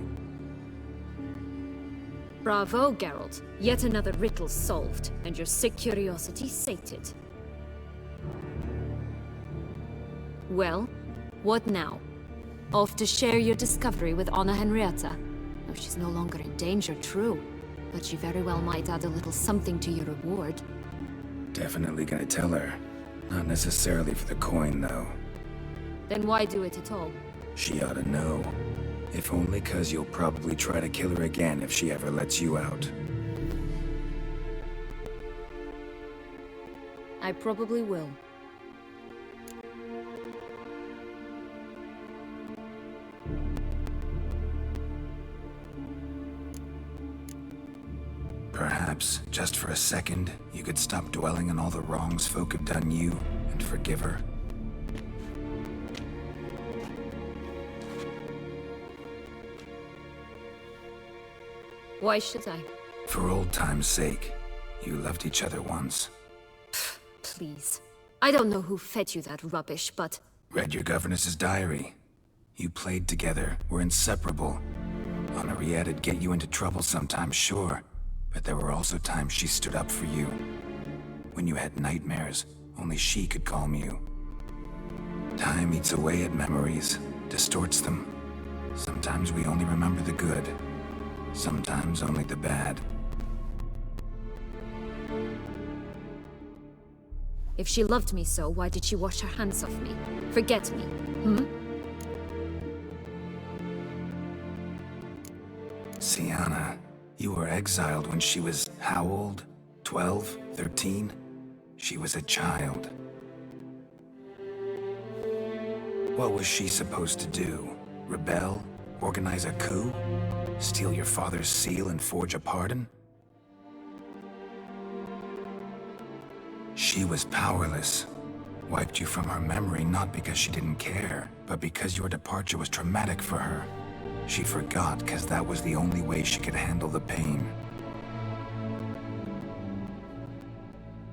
Bravo, Geralt. Yet another riddle solved, and your sick curiosity sated. Well, what now? Off to share your discovery with Anna Henrietta? No, she's no longer in danger, true. But she very well might add a little something to your reward. Definitely gonna tell her. Not necessarily for the coin, though. Then why do it at all? She ought to know. If only 'cause you'll probably try to kill her again if she ever lets you out. I probably will. Perhaps, just for a second, you could stop dwelling on all the wrongs folk have done you and forgive her. Why should I? For old time's sake. You loved each other once. Please. I don't know who fed you that rubbish, but... Read your governess's diary. You played together, were inseparable. Henriette'd get you into trouble sometimes, sure. But there were also times she stood up for you. When you had nightmares, only she could calm you. Time eats away at memories, distorts them. Sometimes we only remember the good. Sometimes only the bad. If she loved me so, why did she wash her hands off me? Forget me, Syanna, you were exiled when she was how old? 12? 13? She was a child. What was she supposed to do? Rebel? Organize a coup? Steal your father's seal and forge a pardon? She was powerless. Wiped you from her memory not because she didn't care, but because your departure was traumatic for her. She forgot because that was the only way she could handle the pain.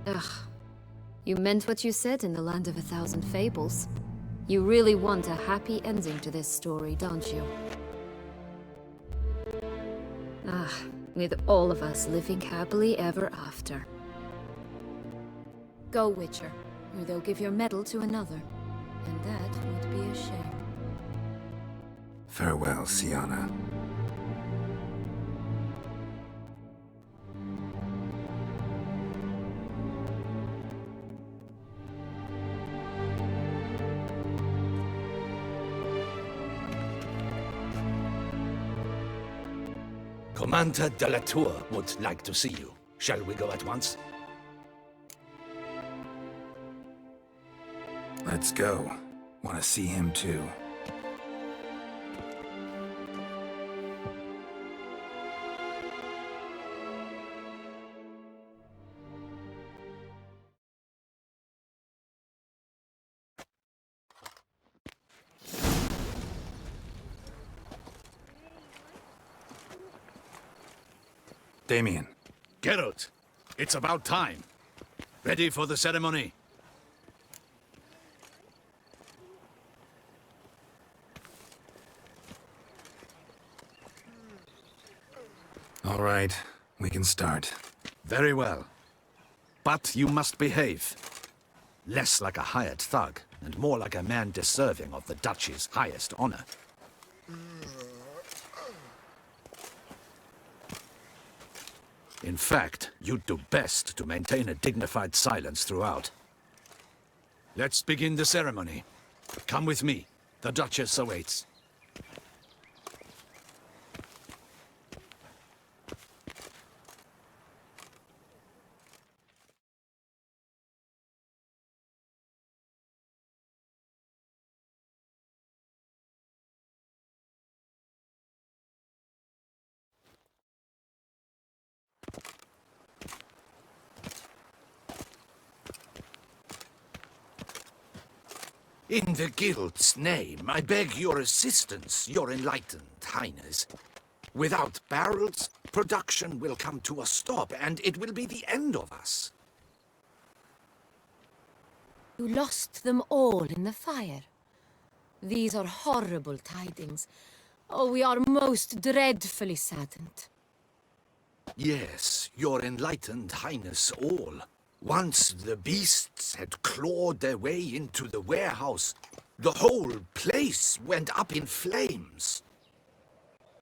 Ugh. You meant what you said in the Land of a Thousand Fables. You really want a happy ending to this story, don't you? With all of us living happily ever after. Go, Witcher, or they'll give your medal to another. And that would be a shame. Farewell, Syanna. Commander de la Tour would like to see you. Shall we go at once? Let's go. Want to see him too. Damien. Geralt, it's about time. Ready for the ceremony? All right, we can start. Very well. But you must behave. Less like a hired thug, and more like a man deserving of the Duchy's highest honor. In fact, you'd do best to maintain a dignified silence throughout. Let's begin the ceremony. Come with me. The Duchess awaits. In the Guild's name, I beg your assistance, your enlightened highness. Without barrels, production will come to a stop, and it will be the end of us. You lost them all in the fire. These are horrible tidings. Oh, we are most dreadfully saddened. Yes, your enlightened highness all. Once the beasts had clawed their way into the warehouse, the whole place went up in flames.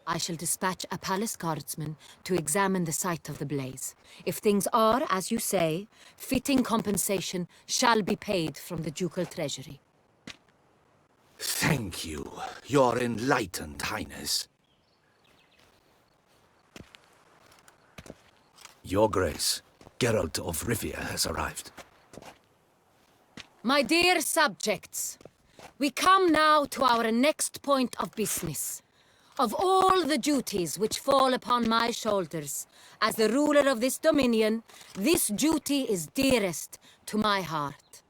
I shall dispatch a palace guardsman to examine the site of the blaze. If things are, as you say, fitting compensation shall be paid from the ducal treasury. Thank you, your enlightened highness. Your Grace, Geralt of Rivia has arrived. My dear subjects, we come now to our next point of business. Of all the duties which fall upon my shoulders, as the ruler of this dominion, this duty is dearest to my heart.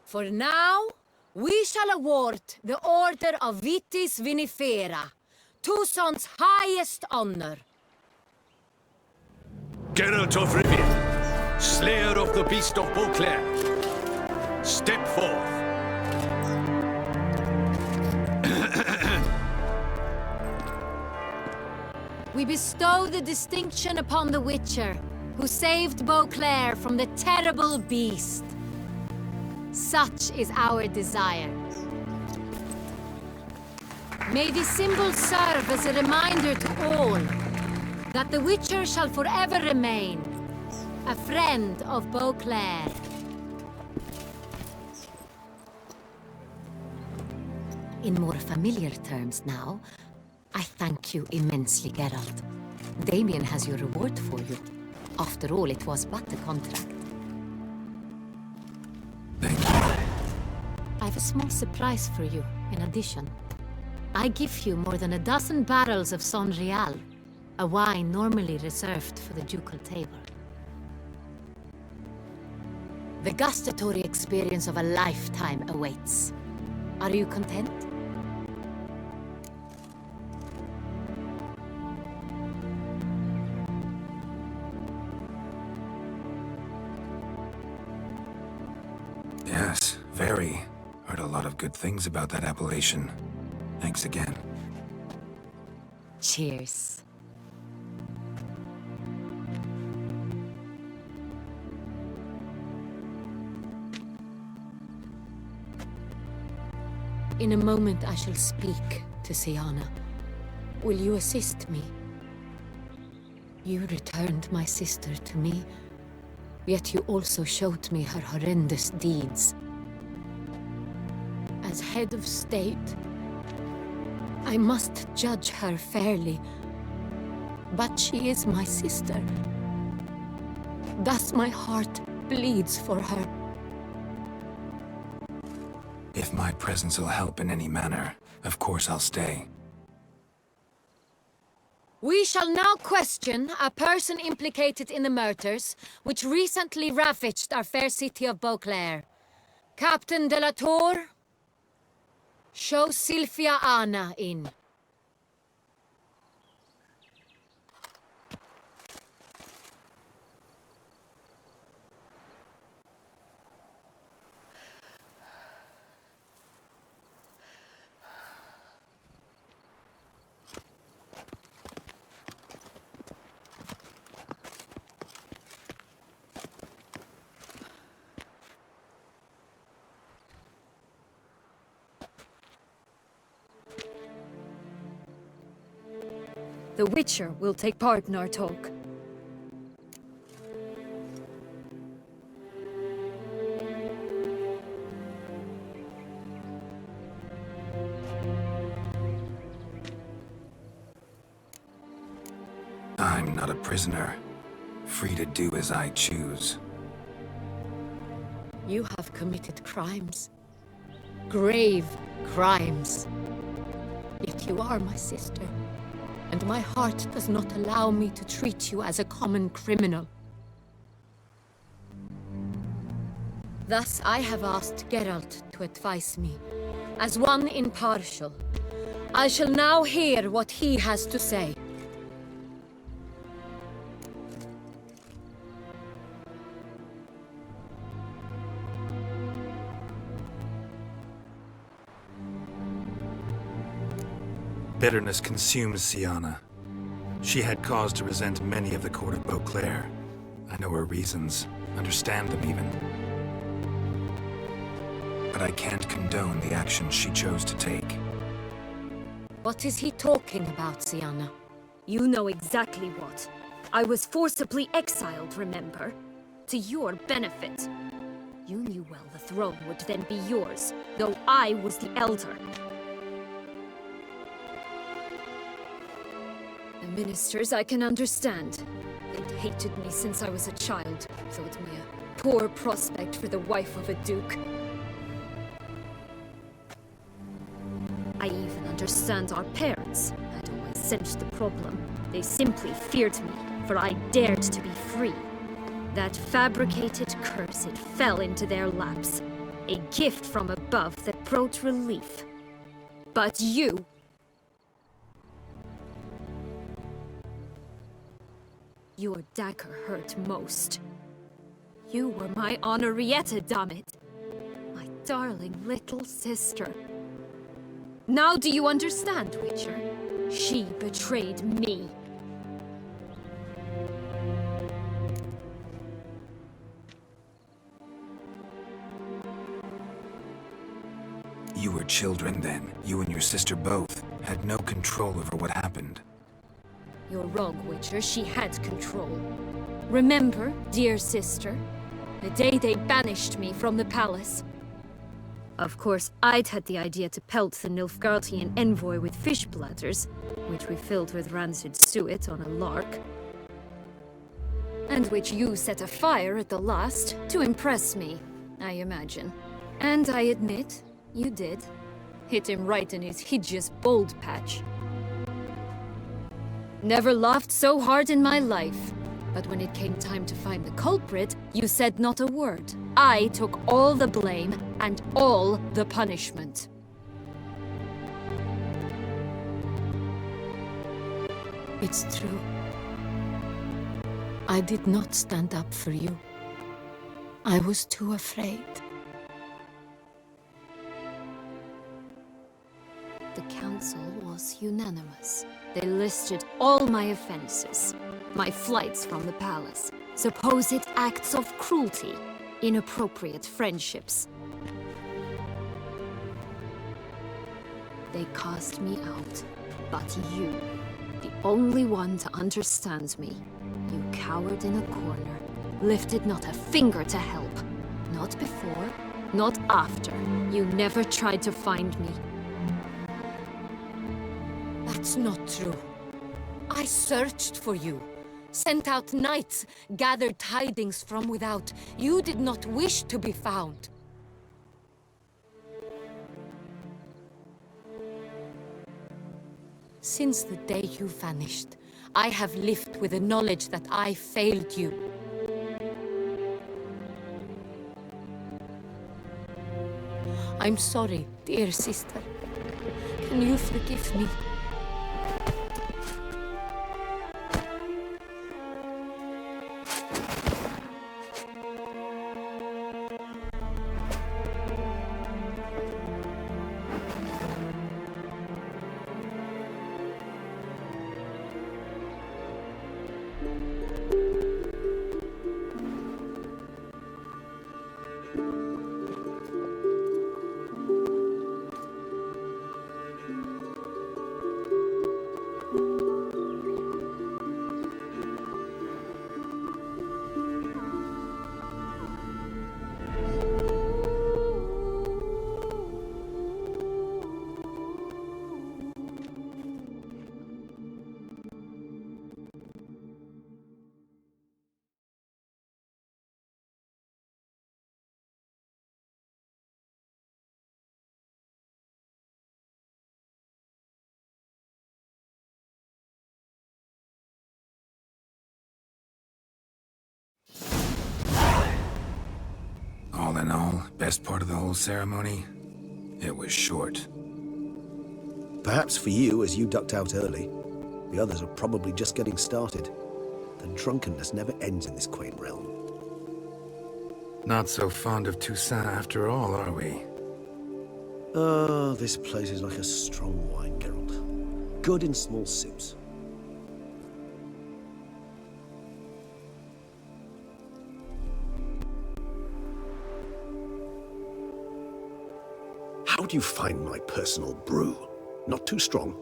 For now, we shall award the Order of Vitis Vinifera, Toussaint's highest honor. Geralt of Rivia, Slayer of the Beast of Beauclair, step forth. We bestow the distinction upon the Witcher, who saved Beauclair from the terrible beast. Such is our desire. May this symbol serve as a reminder to all that the Witcher shall forever remain a friend of Beauclair. In more familiar terms now, I thank you immensely, Geralt. Damien has your reward for you. After all, it was but a contract. Thank you. I have a small surprise for you, in addition. I give you more than a dozen barrels of Sonrial, a wine normally reserved for the ducal table. The gustatory experience of a lifetime awaits. Are you content? Yes, very. Heard a lot of good things about that appellation. Thanks again. Cheers. In a moment I shall speak to Syanna. Will you assist me? You returned my sister to me, yet you also showed me her horrendous deeds. As head of state, I must judge her fairly, but she is my sister. Thus my heart bleeds for her. If my presence will help in any manner, of course I'll stay. We shall now question a person implicated in the murders which recently ravaged our fair city of Beauclair. Captain de la Tour, show Sylvia Anna in. The Witcher will take part in our talk. I'm not a prisoner, free to do as I choose. You have committed crimes. Grave crimes. Yet you are my sister, and my heart does not allow me to treat you as a common criminal. Thus I have asked Geralt to advise me, as one impartial. I shall now hear what he has to say. Bitterness consumes Syanna. She had cause to resent many of the court of Beauclair. I know her reasons, understand them even. But I can't condone the actions she chose to take. What is he talking about, Syanna? You know exactly what. I was forcibly exiled, remember? To your benefit. You knew well the throne would then be yours, though I was the elder. The ministers I can understand. They'd hated me since I was a child, thought me a poor prospect for the wife of a duke. I even understand our parents. I'd always sensed the problem. They simply feared me, for I dared to be free. That fabricated curse, it fell into their laps. A gift from above that brought relief. But you... Your dagger hurt most. You were my Honorrietta, dammit. My darling little sister. Now do you understand, Witcher? She betrayed me. You were children then. You and your sister both had no control over what happened. You're wrong, Witcher. She had control. Remember, dear sister, the day they banished me from the palace? Of course, I'd had the idea to pelt the Nilfgaardian envoy with fish bladders, which we filled with rancid suet on a lark. And which you set afire at the last, to impress me, I imagine. And I admit, you did. Hit him right in his hideous bald patch. Never laughed so hard in my life. But when it came time to find the culprit, you said not a word. I took all the blame and all the punishment. It's true. I did not stand up for you. I was too afraid. The council was unanimous. They listed all my offenses. My flights from the palace, supposed acts of cruelty, inappropriate friendships. They cast me out, but you, the only one to understand me, you cowered in a corner, lifted not a finger to help. Not before, not after. You never tried to find me. That's not true. I searched for you. Sent out knights, gathered tidings from without. You did not wish to be found. Since the day you vanished, I have lived with the knowledge that I failed you. I'm sorry, dear sister. Can you forgive me? All in all, best part of the whole ceremony? It was short. Perhaps for you, as you ducked out early. The others are probably just getting started. The drunkenness never ends in this quaint realm. Not so fond of Toussaint after all, are we? Ah, this place is like a strong wine, Geralt. Good in small sips. How do you find my personal brew? Not too strong?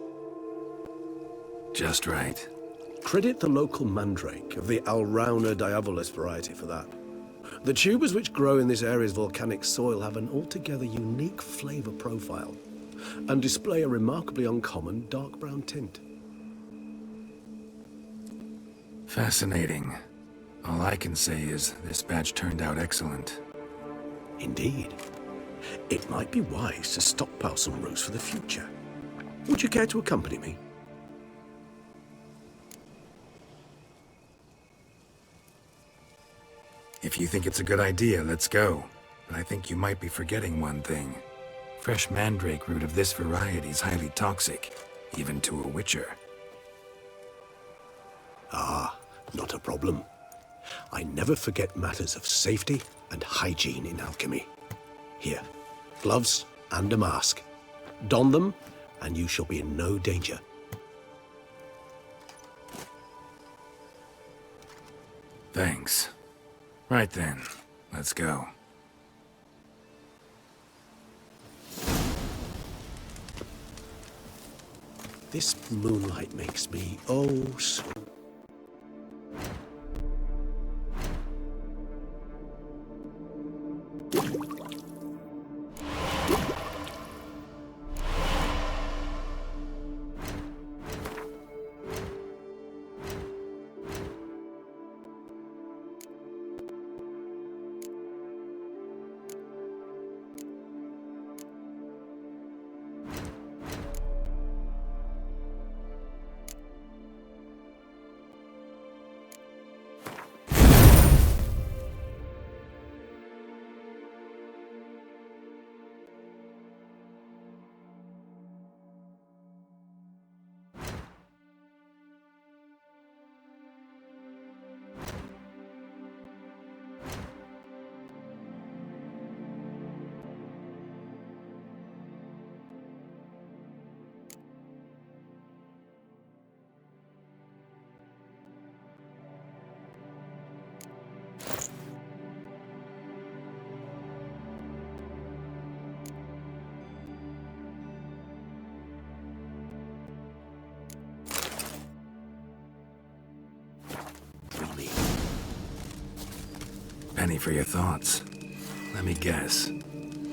Just right. Credit the local mandrake of the Alrauna diabolus variety for that. The tubers which grow in this area's volcanic soil have an altogether unique flavor profile and display a remarkably uncommon dark brown tint. Fascinating. All I can say is this batch turned out excellent. Indeed. It might be wise to stockpile some roots for the future. Would you care to accompany me? If you think it's a good idea, let's go. But I think you might be forgetting one thing. Fresh mandrake root of this variety is highly toxic, even to a witcher. Ah, Not a problem. I never forget matters of safety and hygiene in alchemy. Here, gloves and a mask. Don them, and you shall be in no danger. Thanks. Right then, let's go. This moonlight makes me oh so... Penny for your thoughts. Let me guess.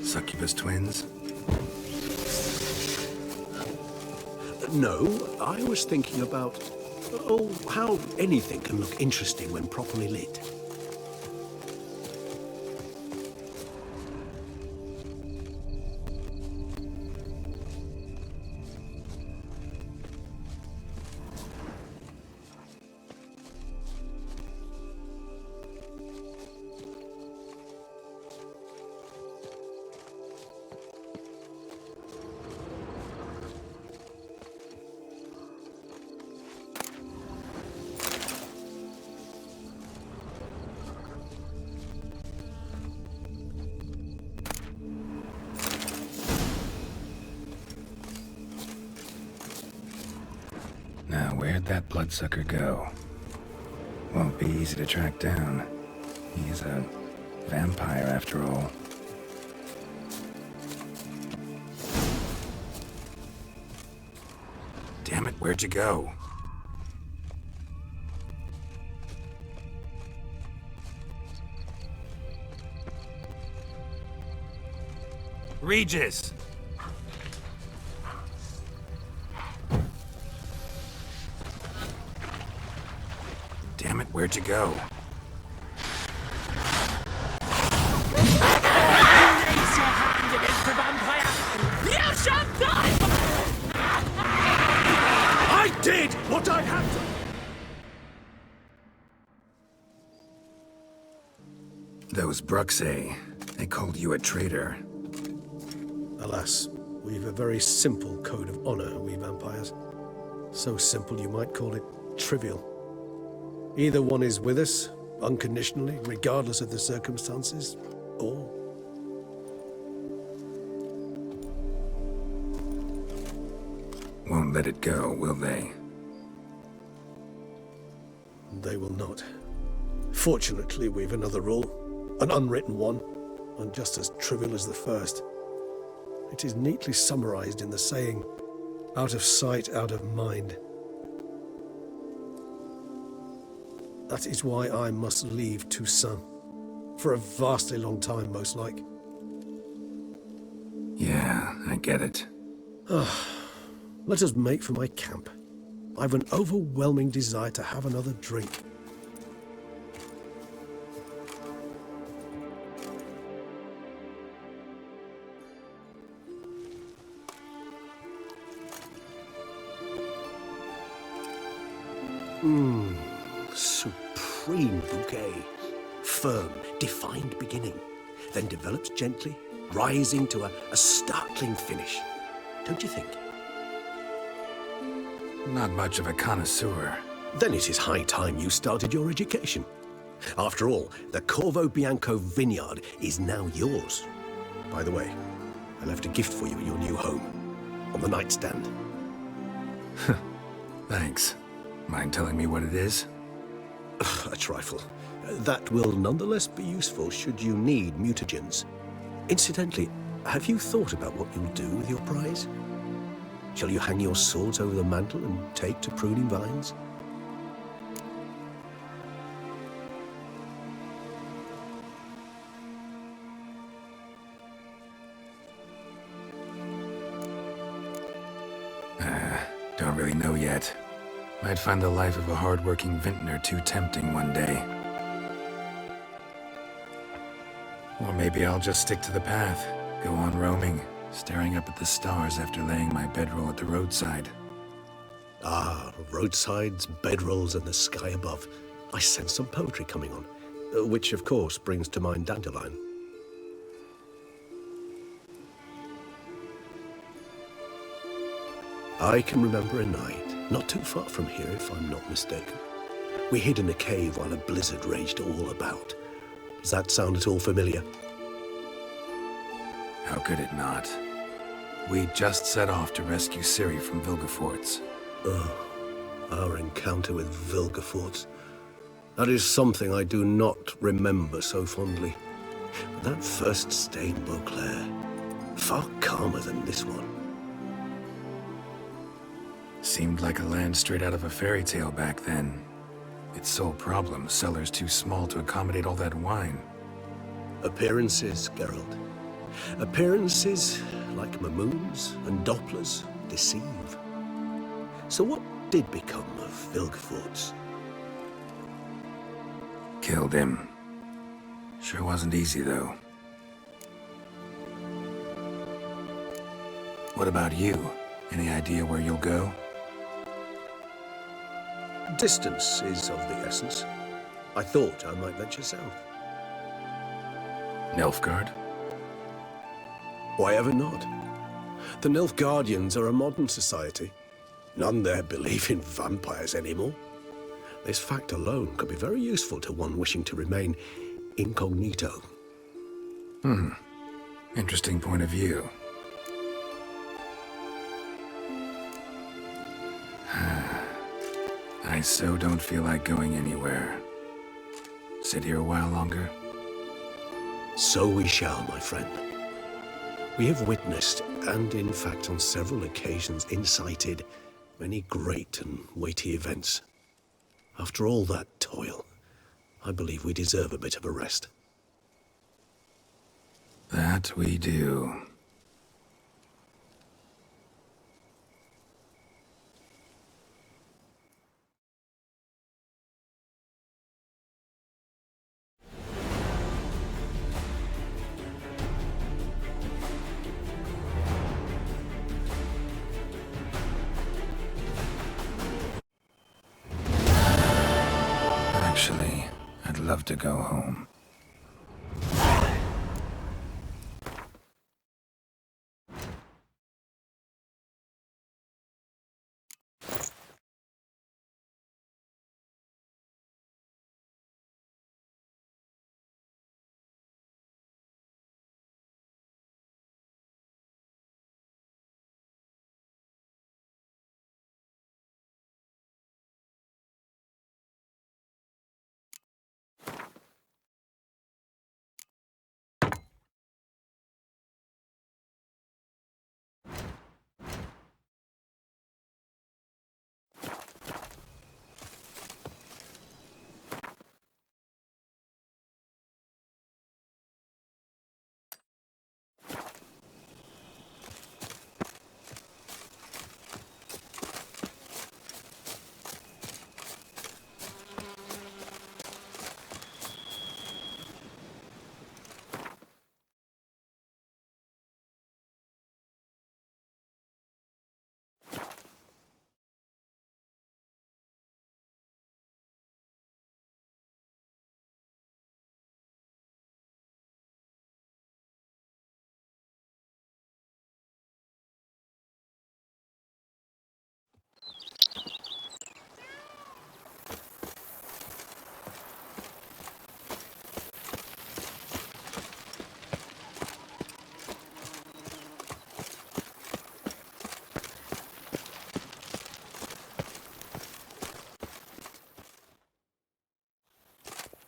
Succubus twins? No, I was thinking about... oh, how anything can look interesting when properly lit. Now, where'd that bloodsucker go? Won't be easy to track down. He's a vampire, after all. Damn it, where'd you go? Regis! Damn it, where'd you go? Raise your hand against the vampire! You shall die! I did what I had to! Those Bruxae, they called you a traitor. Alas, we've a very simple code of honor, we vampires. So simple you might call it trivial. Either one is with us, unconditionally, regardless of the circumstances, or... Won't let it go, will they? They will not. Fortunately, we've another rule, an unwritten one, and just as trivial as the first. It is neatly summarized in the saying, out of sight, out of mind. That is why I must leave Toussaint. For a vastly long time, most like. Yeah, I get it. Let us make for my camp. I've an overwhelming desire to have another drink. Supreme bouquet. Firm, defined beginning, then develops gently, rising to a startling finish. Don't you think? Not much of a connoisseur, Then it is high time you started your education. After all, the Corvo Bianco vineyard is now yours. By the way, I left a gift for you at your new home, on the nightstand. Thanks. Mind telling me what it is? A trifle. That will nonetheless be useful should you need mutagens. Incidentally, have you thought about what you'll do with your prize? Shall you hang your swords over the mantle and take to pruning vines? Don't really know yet. Might find the life of a hard-working vintner too tempting one day. Or maybe I'll just stick to the path, go on roaming, staring up at the stars after laying my bedroll at the roadside. Ah, roadsides, bedrolls, and the sky above. I sense some poetry coming on, which of course brings to mind Dandelion. I can remember a night, not too far from here if I'm not mistaken. We hid in a cave while a blizzard raged all about. Does that sound at all familiar? How could it not? We just set off to rescue Ciri from Vilgefortz. Oh, our encounter with Vilgefortz. That is something I do not remember so fondly. That first stay in Beauclair, far calmer than this one. Seemed like a land straight out of a fairy tale back then. Its sole problem, cellars too small to accommodate all that wine. Appearances, Geralt. Appearances, like Mamoons and Dopplers, deceive. So what did become of Vilgefortz? Killed him. Sure wasn't easy, though. What about you? Any idea where you'll go? Distance is of the essence. I thought I might venture south. Nilfgaard? Why ever not? The Nilfgaardians are a modern society. None there believe in vampires anymore. This fact alone could be very useful to one wishing to remain incognito. Interesting point of view. I so don't feel like going anywhere. Sit here a while longer? So we shall, my friend. We have witnessed, and in fact on several occasions incited, many great and weighty events. After all that toil, I believe we deserve a bit of a rest. That we do. Actually, I'd love to go home.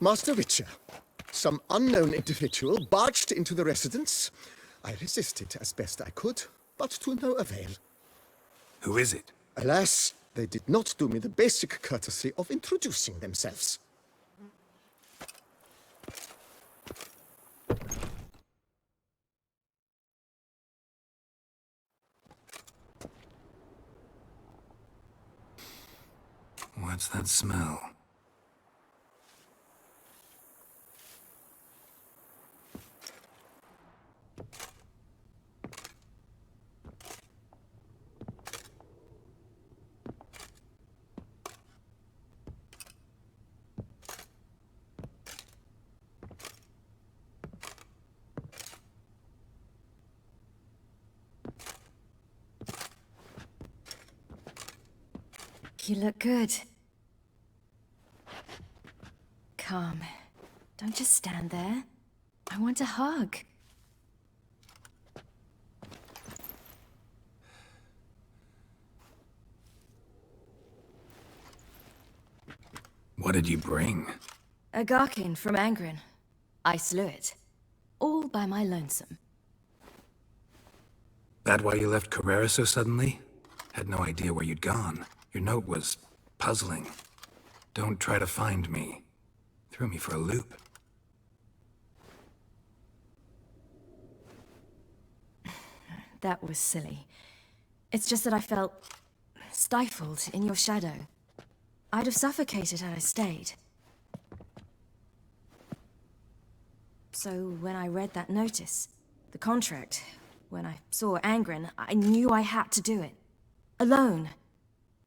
Master Witcher, some unknown individual barged into the residence. I resisted as best I could, but to no avail. Who is it? Alas, they did not do me the basic courtesy of introducing themselves. What's that smell? You look good. Come. Don't just stand there. I want a hug. What did you bring? A Garkin from Angren. I slew it. All by my lonesome. That why you left Carrera so suddenly? Had no idea where you'd gone. Your note was puzzling. Don't try to find me. Threw me for a loop. That was silly. It's just that I felt stifled in your shadow. I'd have suffocated had I stayed. So when I read that notice, the contract, when I saw Angren, I knew I had to do it. Alone.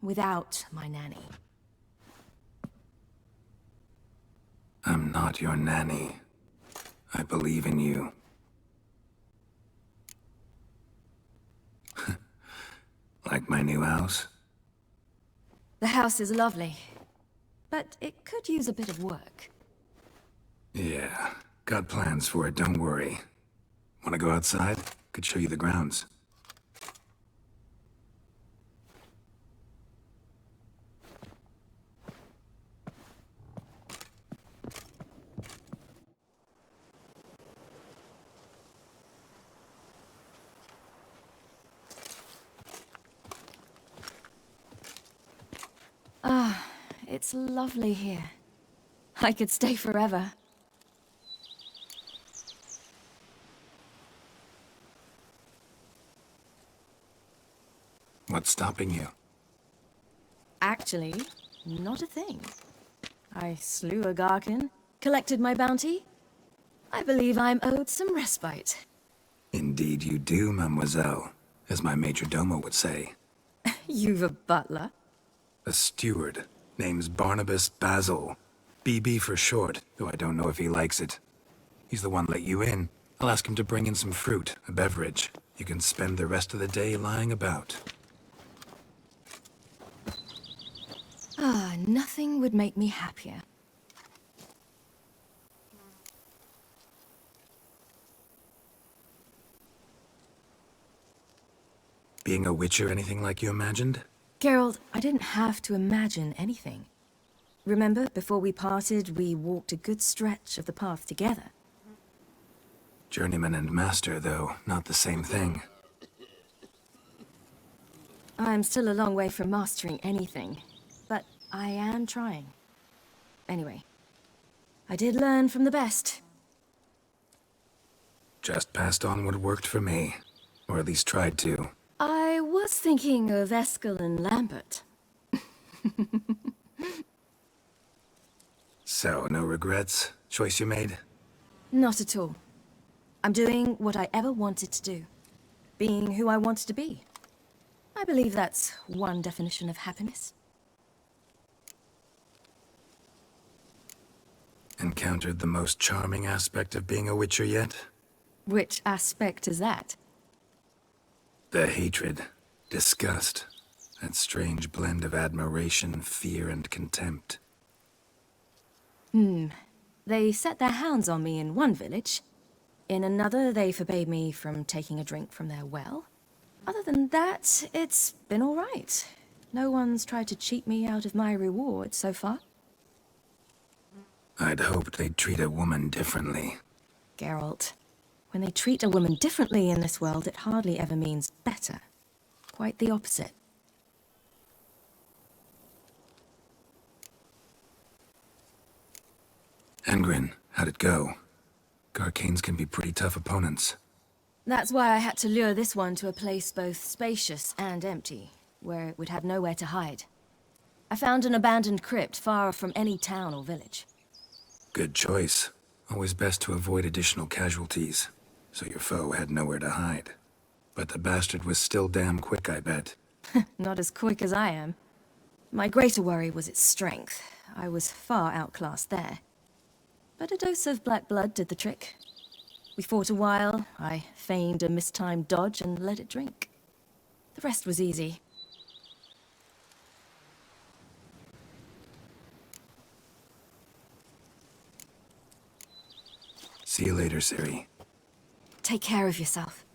Without my nanny. I'm not your nanny. I believe in you. Like my new house? The house is lovely, but it could use a bit of work. Yeah, got plans for it, don't worry. Wanna go outside? Could show you the grounds. Ah, it's lovely here. I could stay forever. What's stopping you? Actually, not a thing. I slew a Garkin, collected my bounty. I believe I'm owed some respite. Indeed you do, mademoiselle, as my major domo would say. You've a butler? A steward. Name's Barnabas Basil. BB for short, though I don't know if he likes it. He's the one let you in. I'll ask him to bring in some fruit, a beverage. You can spend the rest of the day lying about. Ah, nothing would make me happier. Being a witcher anything like you imagined? Geralt, I didn't have to imagine anything. Remember, before we parted, we walked a good stretch of the path together. Journeyman and master, though, not the same thing. I'm still a long way from mastering anything, but I am trying. Anyway, I did learn from the best. Just passed on what worked for me. Or at least tried to. I was thinking of Eskel and Lambert. So, no regrets? Choice you made? Not at all. I'm doing what I ever wanted to do. Being who I wanted to be. I believe that's one definition of happiness. Encountered the most charming aspect of being a witcher yet? Which aspect is that? The hatred, disgust, that strange blend of admiration, fear, and contempt. They set their hounds on me in one village. In another, they forbade me from taking a drink from their well. Other than that, it's been all right. No one's tried to cheat me out of my reward so far. I'd hoped they'd treat a woman differently. Geralt, when they treat a woman differently in this world, it hardly ever means better. Quite the opposite. Engrin, how'd it go? Garcanes can be pretty tough opponents. That's why I had to lure this one to a place both spacious and empty, where it would have nowhere to hide. I found an abandoned crypt far from any town or village. Good choice. Always best to avoid additional casualties, so your foe had nowhere to hide. But the bastard was still damn quick, I bet. Not as quick as I am. My greater worry was its strength. I was far outclassed there. But a dose of black blood did the trick. We fought a while, I feigned a mistimed dodge and let it drink. The rest was easy. See you later, Ciri. Take care of yourself.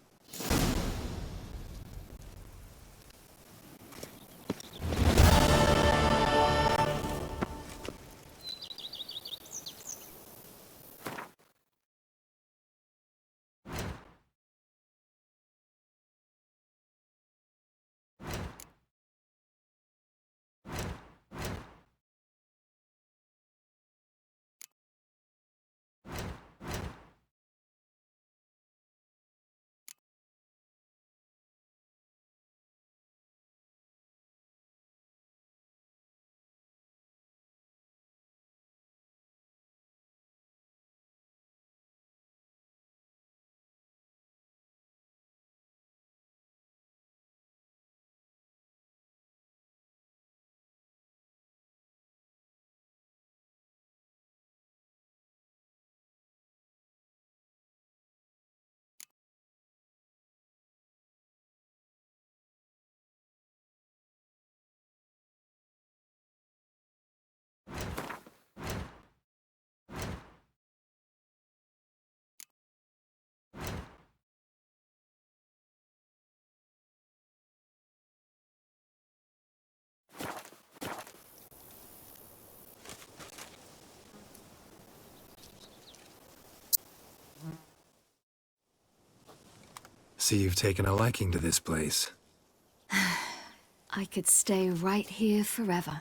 See, you've taken a liking to this place. I could stay right here forever.